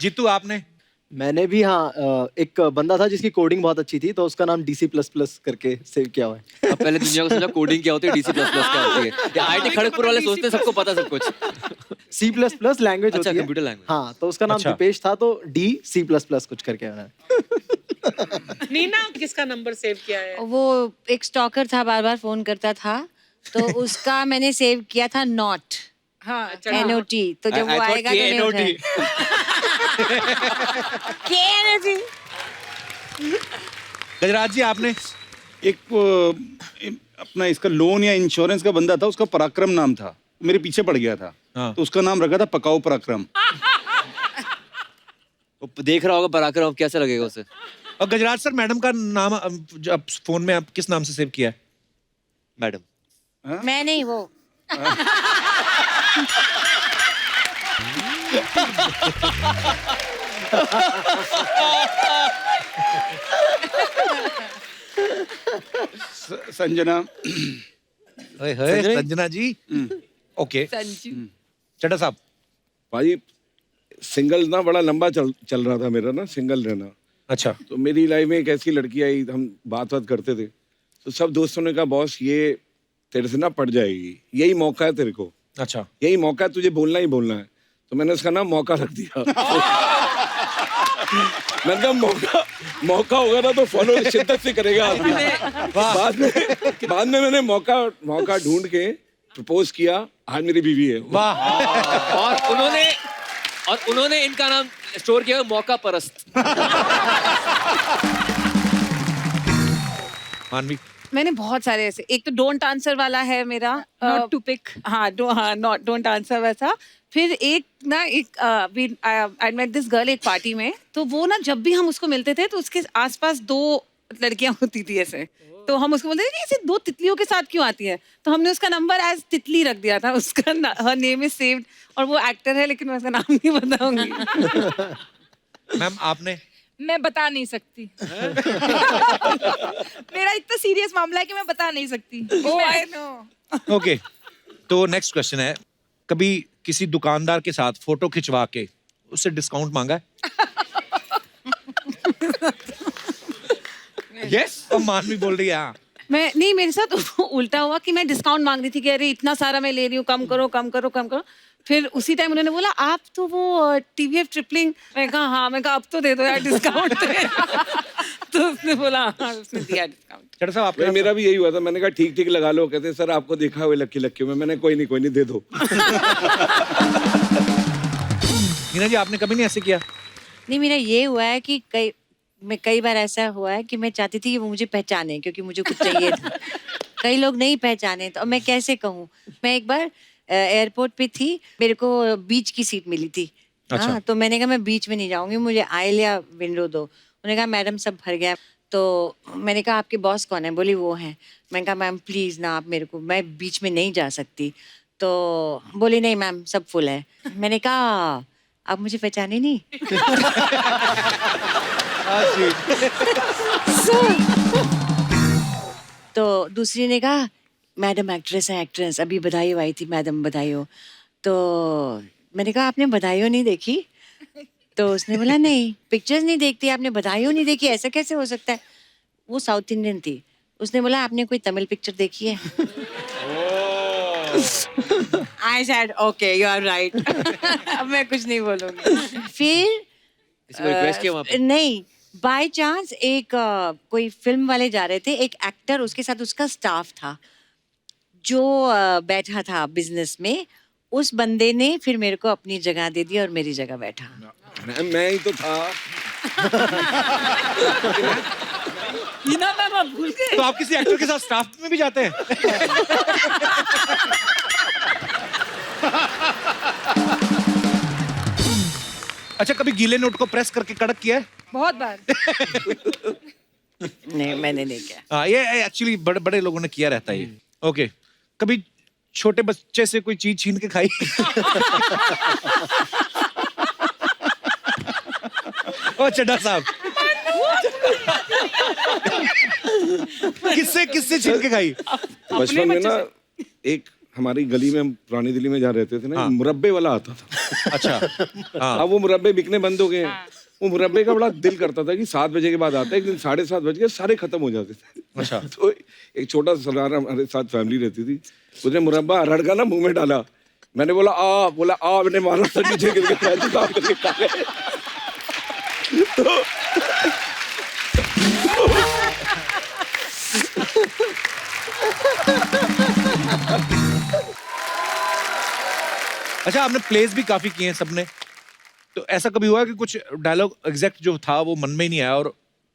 जीतू आपने? मैंने भी हाँ, एक बंदा था जिसकी कोडिंग बहुत अच्छी थी, तो उसका नाम DC++ करके सेव किया हुआ है। अब पहले दुनिया को समझा कोडिंग क्या होती है, DC++ क्या होती है। या IIT खड़गपुर वाले सोचते हैं सबको पता सब कुछ। C++ लैंग्वेज अच्छा, होती है। Computer language. हाँ, तो उसका नाम अच्छा। दीपेश था, तो DC++ कुछ करके आया। नीना किसका नंबर सेव किया है? वो एक स्टॉकर था, बार बार फोन करता था, तो उसका मैंने सेव किया था नॉट। हाँ, NOT। तो जब वो आएगा तो नहीं उठाएगा। गजराज जी आपने? एक अपना इसका लोन या इंश्योरेंस का बंदा था, उसका पराक्रम नाम था, मेरे पीछे पड़ गया था। हाँ। तो उसका नाम रखा था पकाओ पराक्रम। वो देख रहा होगा पराक्रम, कैसा लगेगा उसे। और गजराज सर, मैडम का नाम अब फोन में आप किस नाम से सेव किया है? मैडम। मैं नहीं, वो संजना। संजना जी। ओके, चड्डा साहब। भाई सिंगल ना बड़ा लंबा चल रहा था मेरा ना, सिंगल रहना। अच्छा। तो मेरी लाइफ में एक ऐसी लड़की आई, हम बात करते थे, तो सब दोस्तों ने कहा बॉस ये तेरे से ना पड़ जाएगी, यही मौका है तेरे को। अच्छा। यही मौका है, तुझे बोलना ही बोलना है। तो मैंने उसका नाम मौका रख दिया। मैंने कहा मौका होगा ना तो फॉलो शिद्दत से करेगा आदमी। बाद में मैंने मौका ढूंढ के प्रपोज किया, आज मेरी बीवी है। वाह। और उन्होंने इनका नाम स्टोर किया मौका परस्त। मानवी? मैंने बहुत सारे ऐसे, एक तो डोंट आंसर वाला है मेरा, नॉट टू पिक। हाँ, नॉट डोंट आंसर वैसा। फिर एक ना, आई मेट दिस गर्ल एक पार्टी में, तो वो ना जब भी हम उसको मिलते थे तो उसके आसपास 2 लड़कियां होती थी ऐसे, तो हम उसको बोलते थे ऐसे 2 तितलियों के साथ क्यों आती है, तो हमने उसका नंबर एज तितली रख दिया था। उसका हर नेम इज सेव्ड, और वो एक्टर है लेकिन मैं उसका नाम नहीं बताऊंगी। मैम आपने? मैं बता नहीं सकती। मेरा इतना सीरियस मामला है कि मैं बता नहीं सकती। ओह आई नो। ओके, तो नेक्स्ट क्वेश्चन है, कभी किसी दुकानदार के साथ फोटो खिंचवा के उससे डिस्काउंट मांगा है? यस। और मानवी बोल रही है हाँ। मैं नहीं, मेरे साथ उल्टा हुआ कि मैं डिस्काउंट मांग रही थी कि अरे इतना सारा मैं ले रही हूँ, कम करो कम करो कम करो। फिर उसी टाइम उन्होंने बोला आप तो वो TVF ट्रिपलिंग। मैं कहा हाँ, मैं कहा अब तो दे दो यार डिस्काउंट। तो उसने बोला हाँ, उसने दिया डिस्काउंट। चड्डा साहब आपके? मेरा भी यही हुआ था, मैंने कहा ठीक लगा लो। कहते सर आपको देखा हुआ लक्की में। मैंने कोई नहीं दे दो। नीना जी आपने कभी नहीं ऐसे किया? नहीं, मेरा ये हुआ है कि कई बार ऐसा हुआ है कि मैं चाहती थी कि वो मुझे पहचाने, क्योंकि मुझे कुछ चाहिए था। कई लोग नहीं पहचाने, तो मैं कैसे कहूँ। मैं एक बार एयरपोर्ट पे थी, मेरे को बीच की सीट मिली थी। अच्छा। हाँ, तो मैंने कहा मैं बीच में नहीं जाऊंगी, मुझे आइल या विंडो दो। उन्होंने कहा मैडम सब भर गया। तो मैंने कहा आपके बॉस कौन है? बोली वो है। मैंने कहा मैम प्लीज़ ना, आप मेरे को, मैं बीच में नहीं जा सकती। तो बोली नहीं मैम सब फुल है। मैंने कहा आप मुझे पहचाने नहीं। तो दूसरी ने कहा मैडम एक्ट्रेस है, एक्ट्रेस अभी बधाई आई थी, मैडम बधाई हो। तो मैंने कहा आपने बधाई हो नहीं देखी? तो उसने बोला नहीं, पिक्चर्स नहीं देखती, आपने बधाई हो नहीं देखी, ऐसा कैसे हो सकता है? वो साउथ इंडियन थी। उसने बोला आपने कोई तमिल पिक्चर देखी है? I said okay you are right. अब मैं कुछ नहीं बोलूंगी। फिर रिक्वेस्ट किया वहाँ पे? नहीं, बाय चांस एक कोई फिल्म वाले जा रहे थे, एक एक्टर उसके साथ उसका स्टाफ था जो बैठा था बिजनेस में। उस बंदे ने फिर मेरे को अपनी जगह दे दी और मेरी जगह बैठा। मैं ही तो था। मैं भूल गई। तो आप किसी एक्टर के साथ स्टाफ में भी जाते हैं? अच्छा, कभी गीले नोट को प्रेस करके कड़क किया है? बहुत बार। नहीं, मैंने नहीं किया। हाँ, ये एक्चुअली बड़े बड़े लोगों ने किया रहता है ये। ओके, कभी छोटे बच्चे से कोई चीज छीन के खाई? ओ चड्डा साहब, किससे छीन के खाई? बचपन में ना एक हमारी गली में, हम पुरानी दिल्ली में जहाँ रहते थे ना, हाँ। मुरब्बे वाला आता था। अच्छा, हाँ। अब वो मुरब्बे बिकने बंद हो गए हैं। वो मुरब्बे का बड़ा दिल करता था कि 7 बजे के बाद आता है। एक दिन 7:30 बज गए, सारे खत्म हो जाते थे। अच्छा। तो एक छोटा सरदार हमारे साथ फैमिली रहती थी, उसने मुरब्बा अरहर का ना मुंह में डाला। मैंने बोला आ, मैंने मारा था, नीचे गिर गया, पैर साफ करके खा गए। अच्छा, आपने प्लेस भी काफी किए हैं सबने, तो ऐसा कभी हुआ कि कुछ डायलॉग एग्जैक्ट जो था वो मन में ही नहीं आया और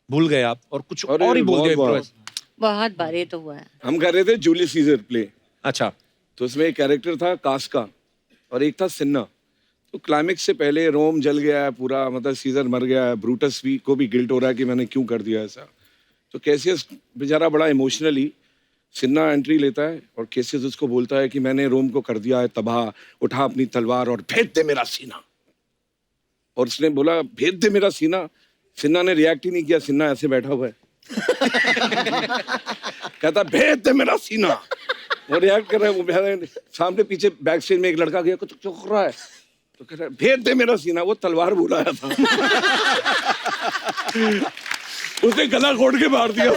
भूल गए आप और कुछ अरे, और ही बोल दिया? बहुत improvise? बहुत बार ये तो हुआ है। हम कर रहे थे जूलियस सीजर प्ले। अच्छा। तो उसमें एक कैरेक्टर था कास्का और एक था सिन्ना। तो क्लाइमेक्स से पहले रोम जल गया है पूरा, मतलब सीजर मर गया है, ब्रूटस भी को भी गिल्ट हो रहा है कि मैंने क्यों कर दिया ऐसा। तो कैसियस बेचारा बड़ा इमोशनली, सिन्ना एंट्री लेता है और कैसियस उसको बोलता है कि मैंने रोम को कर दिया है तबाह, उठा अपनी तलवार और भेद दे मेरा सीना। और उसने बोला भेद दे मेरा सीना। सिन्ना ने रिएक्ट ही नहीं किया, सिन्ना ऐसे बैठा हुआ है। कहता भेद दे मेरा सीना। वो रिएक्ट कर रहा है, वो सामने पीछे बैक स्टेज में एक लड़का गया, कुछ चौंक रहा है, तो कह रहा है भेद दे मेरा सीना। वो तलवार बुलाया था। उसने गला घोट के मार दिया।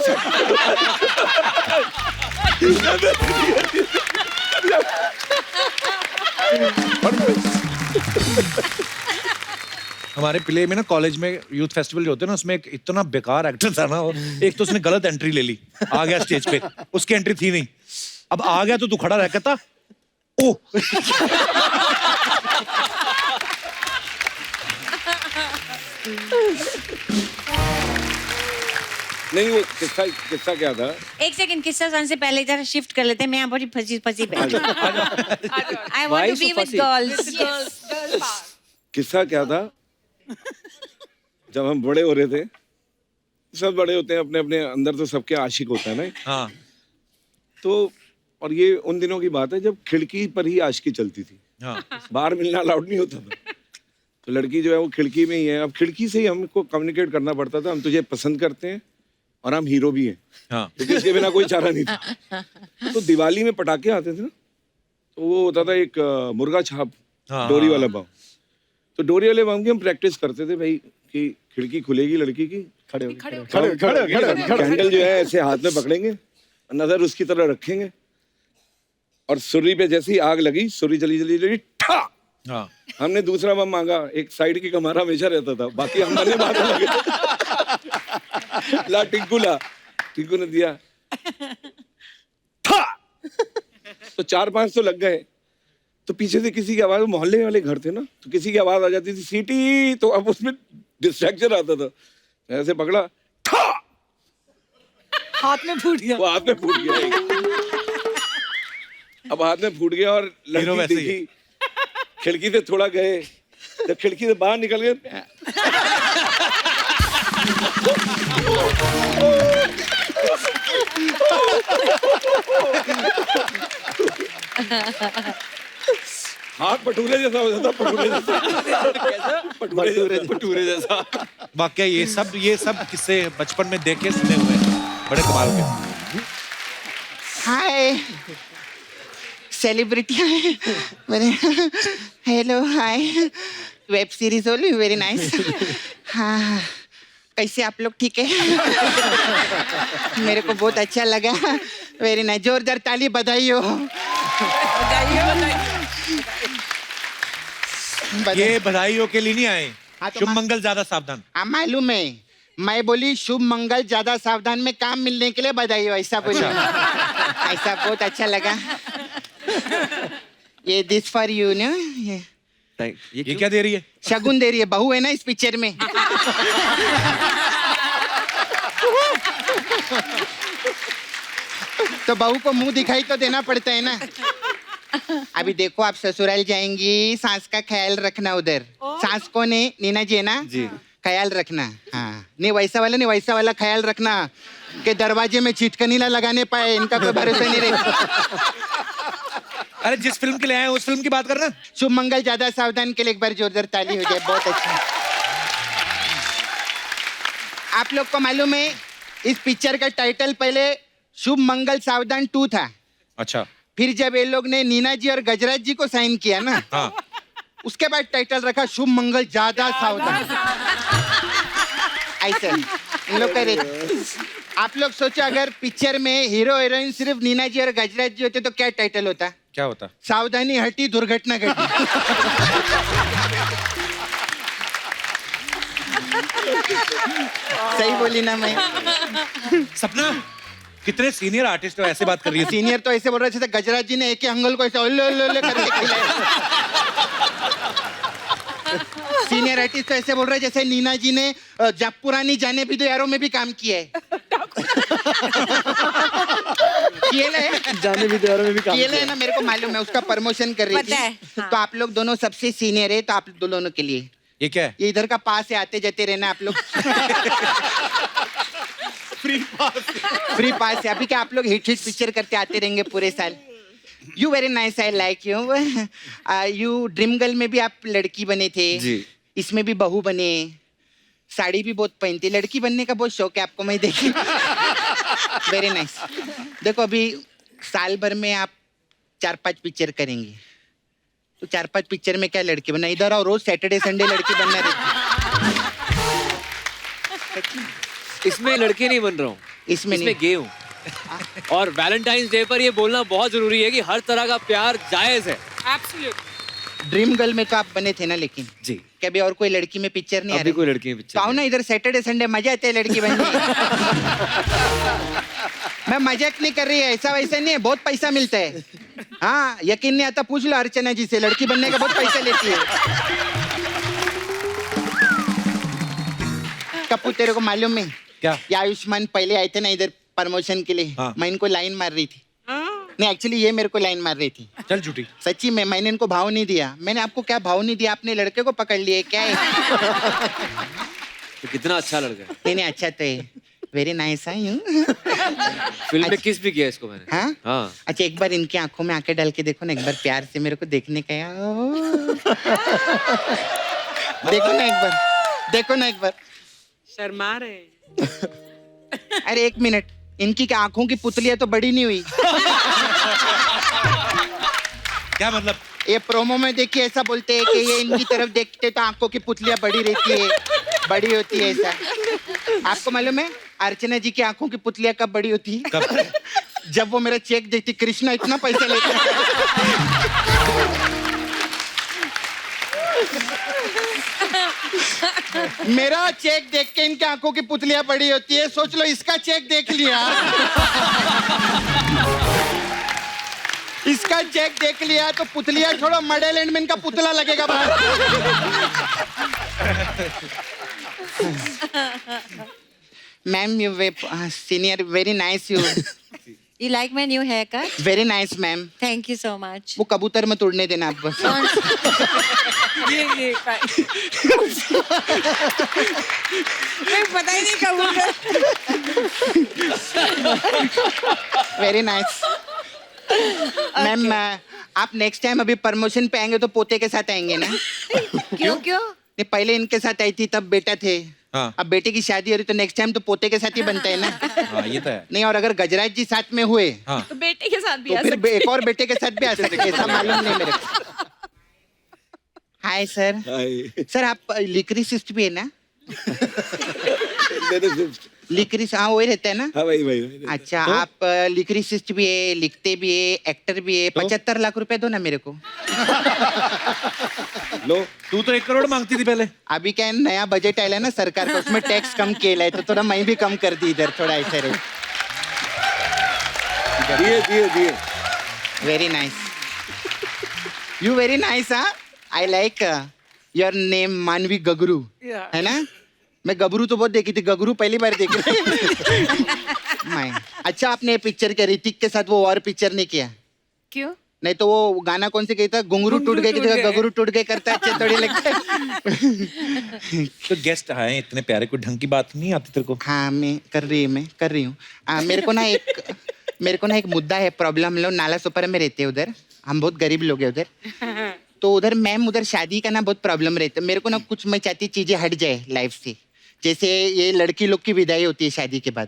हमारे प्ले में ना, कॉलेज में यूथ फेस्टिवल जो होते हैं ना, उसमें एक इतना बेकार एक्टर था ना, और एक तो उसने गलत एंट्री ले ली, आ गया स्टेज पे, उसकी एंट्री थी नहीं। अब आ गया तो तू खड़ा रह, कहता ओ। नहीं, वो किस्सा क्या था? एक सेकंड, किस्सा सुनने से पहले जरा शिफ्ट कर लेते हैं। मैं यहाँ बड़ी फंसी बैठी। I want to be with girls. किस्सा क्या था? जब हम बड़े हो रहे थे, सब बड़े होते हैं अपने अपने अंदर, तो सबके आशिक होता है ना। हाँ। तो और ये उन दिनों की बात है जब खिड़की पर ही आशिकी चलती थी। हाँ। बाहर मिलना अलाउड नहीं होता था। तो लड़की जो है वो खिड़की में ही है। अब खिड़की से ही हमको कम्युनिकेट करना पड़ता था, हम तुझे पसंद करते हैं और हम हीरो भी हैं। हाँ। क्योंकि इसके बिना कोई चारा नहीं था। तो दिवाली में पटाखे आते थे ना, तो वो होता था एक मुर्गा छाप, हाँ। डोरी वाला बम। तो डोरी वाले बम की हम प्रैक्टिस करते थे भाई, कि खिड़की खुलेगी लड़की की, खड़े कैंडल जो है ऐसे हाथ में पकड़ेंगे, नजर उसकी तरफ रखेंगे, और सुर्री पे जैसे ही आग लगी, सुर्री जली ठा। हाँ। हमने दूसरा बम मांगा, एक साइड की कमारा हमेशा रहता था, बाकी हम बने मारने लगे। टिंकू ने दिया ठा। तो 4-5 तो लग गए। तो पीछे से किसी की आवाज, मोहल्ले वाले घर थे ना, तो किसी की आवाज आ जाती थी सीटी, तो अब उसमें डिस्ट्रैक्शन आता था। ऐसे पकड़ा, ठा, हाथ में फूट गया। वो हाथ में फूट गया। अब हाथ में फूट गया और लड़की देखी, खिड़की से थोड़ा गए, जब खिड़की से बाहर निकल गए, हाथ भटूरे जैसा हो जाता, भटूरे जैसा। वाकई ये सब किस्से बचपन में देखे सुने हुए हैं, बड़े कमाल के। हाय सेलिब्रिटी मेरे hello hi web series only very nice हाँ कैसे आप लोग ठीक है मेरे को बहुत अच्छा लगा वेरी नाइस जोरदार ताली बधाई हो ये बधाइयों के लिए नहीं आए हाँ, तो शुभ मंगल ज्यादा सावधान हाँ मालूम है मैं बोली शुभ मंगल ज्यादा सावधान में काम मिलने के लिए बधाई हो ऐसा बोली ऐसा बहुत अच्छा लगा ये दिस फॉर यू ना ये क्या दे रही है शगुन दे रही है बहू है ना इस पिक्चर में तो बहू को मुंह दिखाई तो देना पड़ता है ना अभी देखो आप ससुराल जाएंगी सास का ख्याल रखना उधर सास को ने नीना जी है ना जी ख्याल रखना हाँ नहीं वैसा वाला ख्याल रखना कि दरवाजे में चिटकनी ना लगाने पाए इनका कोई भरोसा नहीं रहता अरे जिस फिल्म के लिए आए उस फिल्म की बात करना शुभ मंगल ज्यादा सावधान के लिए एक बार जोरदार ताली हो जाए बहुत अच्छा आप लोग को मालूम है इस पिक्चर का टाइटल पहले शुभ मंगल सावधान 2 था अच्छा फिर जब ये लोग ने नीना जी और गजराज जी को साइन किया ना हाँ उसके बाद टाइटल रखा शुभ मंगल ज्यादा सावधान ऐसे इन लोग करे आप लोग सोचो अगर पिक्चर में हीरो हीरोइन सिर्फ नीना जी और गजराज जी होते तो क्या टाइटल होता क्या होता सावधानी हटी दुर्घटना घटी सही बोली ना मैं सपना कितने सीनियर आर्टिस्ट हो ऐसे बात कर रही है सीनियर तो ऐसे बोल रहे थे गजराज जी ने एक ही अंगल को ऐसे ओले ओले ओले करके खिलाया सीनियर आर्टिस्ट तो ऐसे बोल रहे जैसे नीना जी ने जब पुरानी जाने भी दो यारों में भी काम किया है जाने भी दो यारों में भी काम किया है ना मेरे को मालूम है उसका प्रमोशन कर रही थी तो आप लोग दोनों सबसे सीनियर है तो आप दोनों के लिए ये क्या है ये इधर का पास है आते जाते रहना आप लोग फ्री पास है अभी क्या आप लोग हिट पिक्चर करते आते रहेंगे पूरे साल you very nice I like you you dream girl में भी आप लड़की बने थे जी इसमें भी बहू बने साड़ी भी बहुत पहनती लड़की बनने का बहुत शौक है आपको मैं देखी वेरी नाइस देखो अभी साल भर में आप 4-5 पिक्चर करेंगे तो 4-5 पिक्चर में क्या लड़की बनना इधर आओ रोज सैटरडे संडे लड़की बनना रहती इसमें लड़के नहीं बन रहा हूँ इसमें इसमें गे हूँ और वैलेंटाइंस डे पर ये बोलना बहुत जरूरी है कि हर तरह का प्यार जायज है ड्रीम गर्ल में तो आप बने थे ना लेकिन जी कभी और कोई लड़की में पिक्चर नहीं आ अभी रही कोई लड़की में तो आओ ना इधर सैटरडे संडे मजा आते है लड़की बनने मैं मजाक नहीं कर रही है ऐसा वैसा नहीं है बहुत पैसा मिलता है हाँ यकीन नहीं आता पूछ लो अर्चना जी से लड़की बनने का बहुत पैसा लेती है कपूर तेरे को मालूम है क्या ये आयुष्मान पहले आए थे ना इधर प्रमोशन के लिए हाँ। मैं इनको लाइन मार रही थी नहीं एक्चुअली ये मेरे को लाइन मार रही थी चल झूठी सच्ची में मैंने इनको भाव नहीं दिया मैंने आपको क्या भाव नहीं दिया आपने लड़के को पकड़ लिया क्या है तो कितना अच्छा लड़का है नहीं अच्छा तो है वेरी नाइस है यू फिल्म में किस भी किया इसको मैंने हाँ हाँ अच्छा एक बार इनकी आंखों में आंखें डाल के देखो ना एक बार प्यार से मेरे को देखने का देखो ना एक बार शर्मा रहे अरे एक मिनट इनकी क्या आंखों की पुतलियां तो बड़ी नहीं हुई क्या मतलब ये प्रोमो में देखिए ऐसा बोलते हैं कि ये इनकी तरफ देखते तो आंखों की पुतलियां बड़ी रहती है बड़ी होती है ऐसा आपको मालूम है अर्चना जी की आंखों की पुतलियां कब बड़ी होती है जब वो मेरा चेक देती कृष्णा इतना पैसा लेता मेरा चेक देख के इनकी आंखों की पुतलियां बड़ी होती है सोच लो इसका चेक देख लिया इसका चेक देख लिया तो पुतलियां छोड़ो मडेलैंड में इनका पुतला लगेगा बाहर ma'am you senior very nice you You like my new haircut? Very nice ma'am Thank you so much. वो कबूतर मत उड़ने देना आप बस ये पता ही नहीं कबूतर वेरी नाइस मैम आप नेक्स्ट टाइम अभी प्रमोशन पे आएंगे तो पोते के साथ आएंगे ना क्यों नहीं पहले इनके साथ आई थी तब बेटा थे हाँ। अब बेटे की शादी हो रही तो नेक्स्ट टाइम तो पोते के साथ ही बनता है ना। हाँ, ये तो है। नहीं, और अगर गजराज जी साथ में हुए हाँ। तो बेटे के साथ भी तो आ फिर सकते एक और बेटे के साथ भी आ सकते हैं, ऐसा मालूम नहीं मेरे को। Hi sir. सर आप लिक्रिसिस्ट भी है ना? लिक्रिस, हाँ वही रहता है ना? हाँ भाई अच्छा, आप लिक्रिसिस्ट भी है, लिखते भी है, एक्टर भी है। 75 लाख रुपए दो ना मेरे को। लो, तू तो 1 करोड़ मांगती थी पहले। अभी क्या है, नया बजट आया है ना सरकार का, उसमें टैक्स कम किया है, तो थोड़ा मैं भी कम कर दी इधर, थोड़ा ऐसा रहे। दिए very nice, you very nice. हाँ, आई लाइक योर नेम मानवी गगरू, है ना? मैं गबरू तो बहुत देखी थी, गगरू पहली बार देखी थी। मैं अच्छा, आपने ये पिक्चर के ऋतिक के साथ वो और पिक्चर नहीं किया? क्यों? नहीं तो वो गाना कौन से कहता, घुंगरू टूट गए की जगह गगरू टूट गए करता है, अच्छा थोड़ी लगता है। तो गेस्ट आए इतने प्यारे, कोई ढंग की बात नहीं आती तेरे को? हाँ, मैं कर रही हूँ। मेरे को ना एक मुद्दा है, प्रॉब्लम। हम लोग नाला सोपारा में रहते हैं, उधर हम बहुत गरीब लोग हैं उधर। तो उधर मैम, उधर शादी का ना बहुत प्रॉब्लम रहता है। मेरे को ना कुछ, मैं चाहती चीजें हट जाए लाइफ से। जैसे ये लड़की लोग की विदाई होती है शादी के बाद,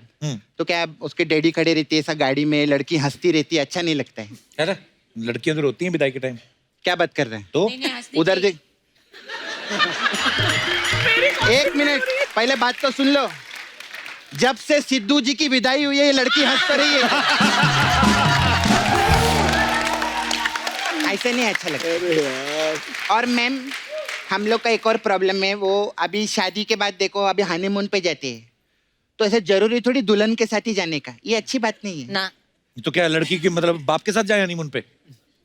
तो क्या उसके डैडी खड़े रहते हैं ऐसा गाड़ी में, लड़की हंसती रहती है, अच्छा नहीं लगता है। अरे लड़कियां उधर होती हैं विदाई के टाइम। क्या बात कर रहे हैं? तो उधर देख, 1 मिनट पहले बात तो सुन लो। जब से सिद्धू जी की विदाई हुई है, ये लड़की हंस रही है। ऐसे नहीं अच्छा लगता। और मैम, हम लोग का एक और प्रॉब्लम है, वो अभी शादी के बाद देखो, अभी हनीमून पे जाते हैं, तो ऐसे जरूरी थोड़ी दुल्हन के साथ ही जाने का, ये अच्छी बात नहीं है ना। तो क्या लड़की की मतलब बाप के साथ जाए हनीमून पे?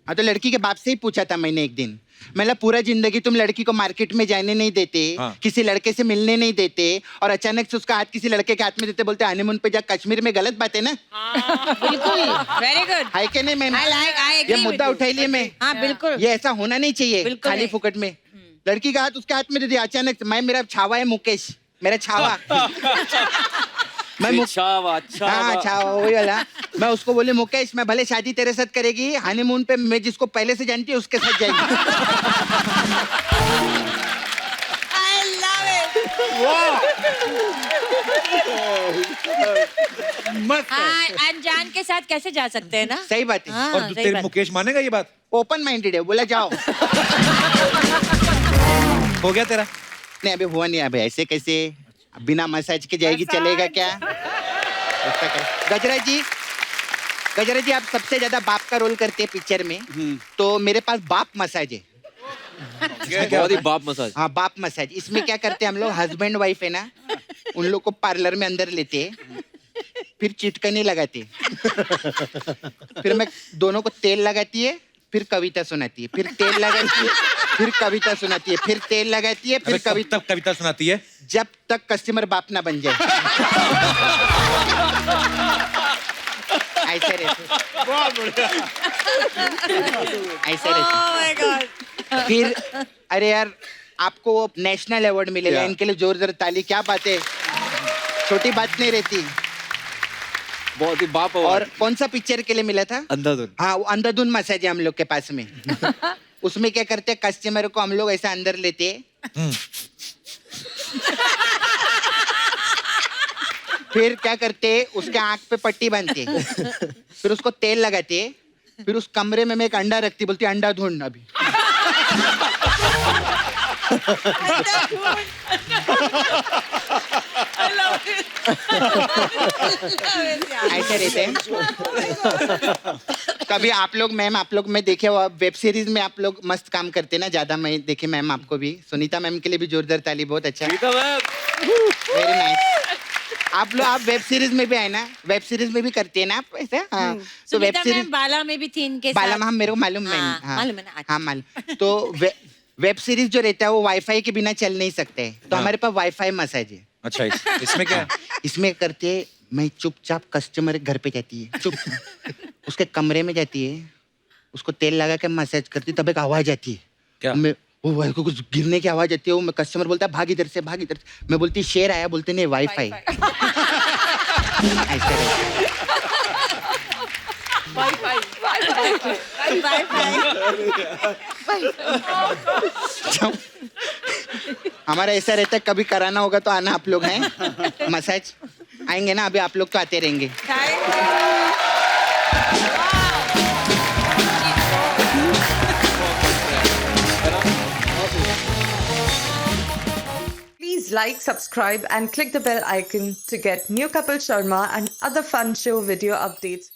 हाँ, तो लड़की के बाप से ही पूछा था मैंने एक दिन। मतलब पूरा जिंदगी तुम लड़की को मार्केट में जाने नहीं देते, हाँ। किसी लड़के से मिलने नहीं देते, और अचानक से उसका हाथ किसी लड़के के हाथ में देते, बोलते हनीमून पे जा कश्मीर में, गलत बात है ना? बिल्कुल, वेरी गुड। है कि नहीं ma'am? I like, I agree ये with मुद्दा you. उठाई लिए मैं। हाँ, बिल्कुल। ये ऐसा होना नहीं चाहिए बिल्कुल खाली नहीं। फुकट में। लड़की का हाथ उसके हाथ में दे दिया अचानक से। मैं, मेरा छावा है मुकेश, मेरा छावा। छावा हाँ, छावा वही वाला। मैं उसको बोली, मुकेश मैं भले शादी तेरे साथ करेगी, हनीमून पे मैं जिसको पहले से जानती हूँ उसके साथ जाएगी। I love it. मस्त है। हाँ, अनजान के साथ कैसे जा सकते हैं ना? सही बात है। हाँ, और सही तेरे बात। मुकेश मानेगा ये बात? ओपन माइंडेड है, बोला जाओ। हो गया तेरा? नहीं, अभी हुआ नहीं। अभी ऐसे कैसे बिना मसाज के जाएगी, चलेगा क्या? ऐसा कर। गजरा जी आप सबसे ज्यादा बाप का रोल करते हैं पिक्चर में, तो मेरे पास बाप मसाज है। बहुत ही बाप मसाज। हाँ, बाप मसाज। इसमें क्या करते हैं हम लोग, हस्बैंड वाइफ है ना, उन लोग को पार्लर में अंदर लेते हैं, फिर चिटकनी लगाते, फिर मैं दोनों को तेल लगाती है, फिर कविता सुनाती है, फिर तेल लगाती है, फिर कविता सुनाती है, फिर तेल लगाती है, फिर कविता सुनाती है, जब तक कस्टमर बाप ना बन जाए। ऐसे रहते, बहुत बढ़िया। ऐसे रहते। फिर अरे यार, आपको नेशनल अवार्ड मिलेगा, इनके लिए जोरदार ताली। क्या बात है, छोटी बात नहीं रहती। बहुत ही बाप। और कौन सा पिक्चर के लिए मिला था? अंधाधुन। हाँ, वो अंधाधुन मसाज है हम लोग के पास में। उसमें क्या करते हैं, कस्टमर को हम लोग ऐसा अंदर लेते हैं, फिर क्या करते हैं, उसके आंख पे पट्टी बांधते, फिर उसको तेल लगाते, फिर उस कमरे में मैं एक अंडा रखती, बोलती अंडा ढूंढ अभी। ऐसे रहते हैं। कभी आप लोग मैम, आप लोग मैं देखे वेब सीरीज में आप लोग मस्त काम करते ना, ज्यादा मैं देखे मैम आपको भी। सुनीता मैम के लिए भी जोरदार ताली, बहुत अच्छा, वेरी नाइस। आप लोग, आप वेब सीरीज में भी आए ना, वेब सीरीज में भी करते हैं ना आप ऐसे? हाँ, तो वेब सीरीज बाला में भी थी इनके बाला साथ। में, हम मेरे को मालूम मैम। हाँ, मालूम है ना? हाँ मालूम। तो वेब सीरीज जो रहता है वो वाईफाई के बिना चल नहीं सकते, तो हमारे पास वाईफाई मसाज है। अच्छा, इसमें क्या है? इसमें करते, मैं चुपचाप कस्टमर के घर पे जाती है, चुप उसके कमरे में जाती है, उसको तेल लगा के मसाज करती, तब एक आवाज आती है। क्या? मैं वो कुछ गिरने की आवाज आती है, वो कस्टमर बोलता है भाग इधर से, भाग इधर से। मैं बोलती शेर आया, बोलते नहीं वाईफाई। ऐसे रहता है। हमारा ऐसा रहता है कभी कराना होगा तो आना आप लोग हैं मसाज आएंगे ना अभी आप लोग तो आते रहेंगे Please like, subscribe and click the bell icon to get new Kapil Sharma and other fun show video updates.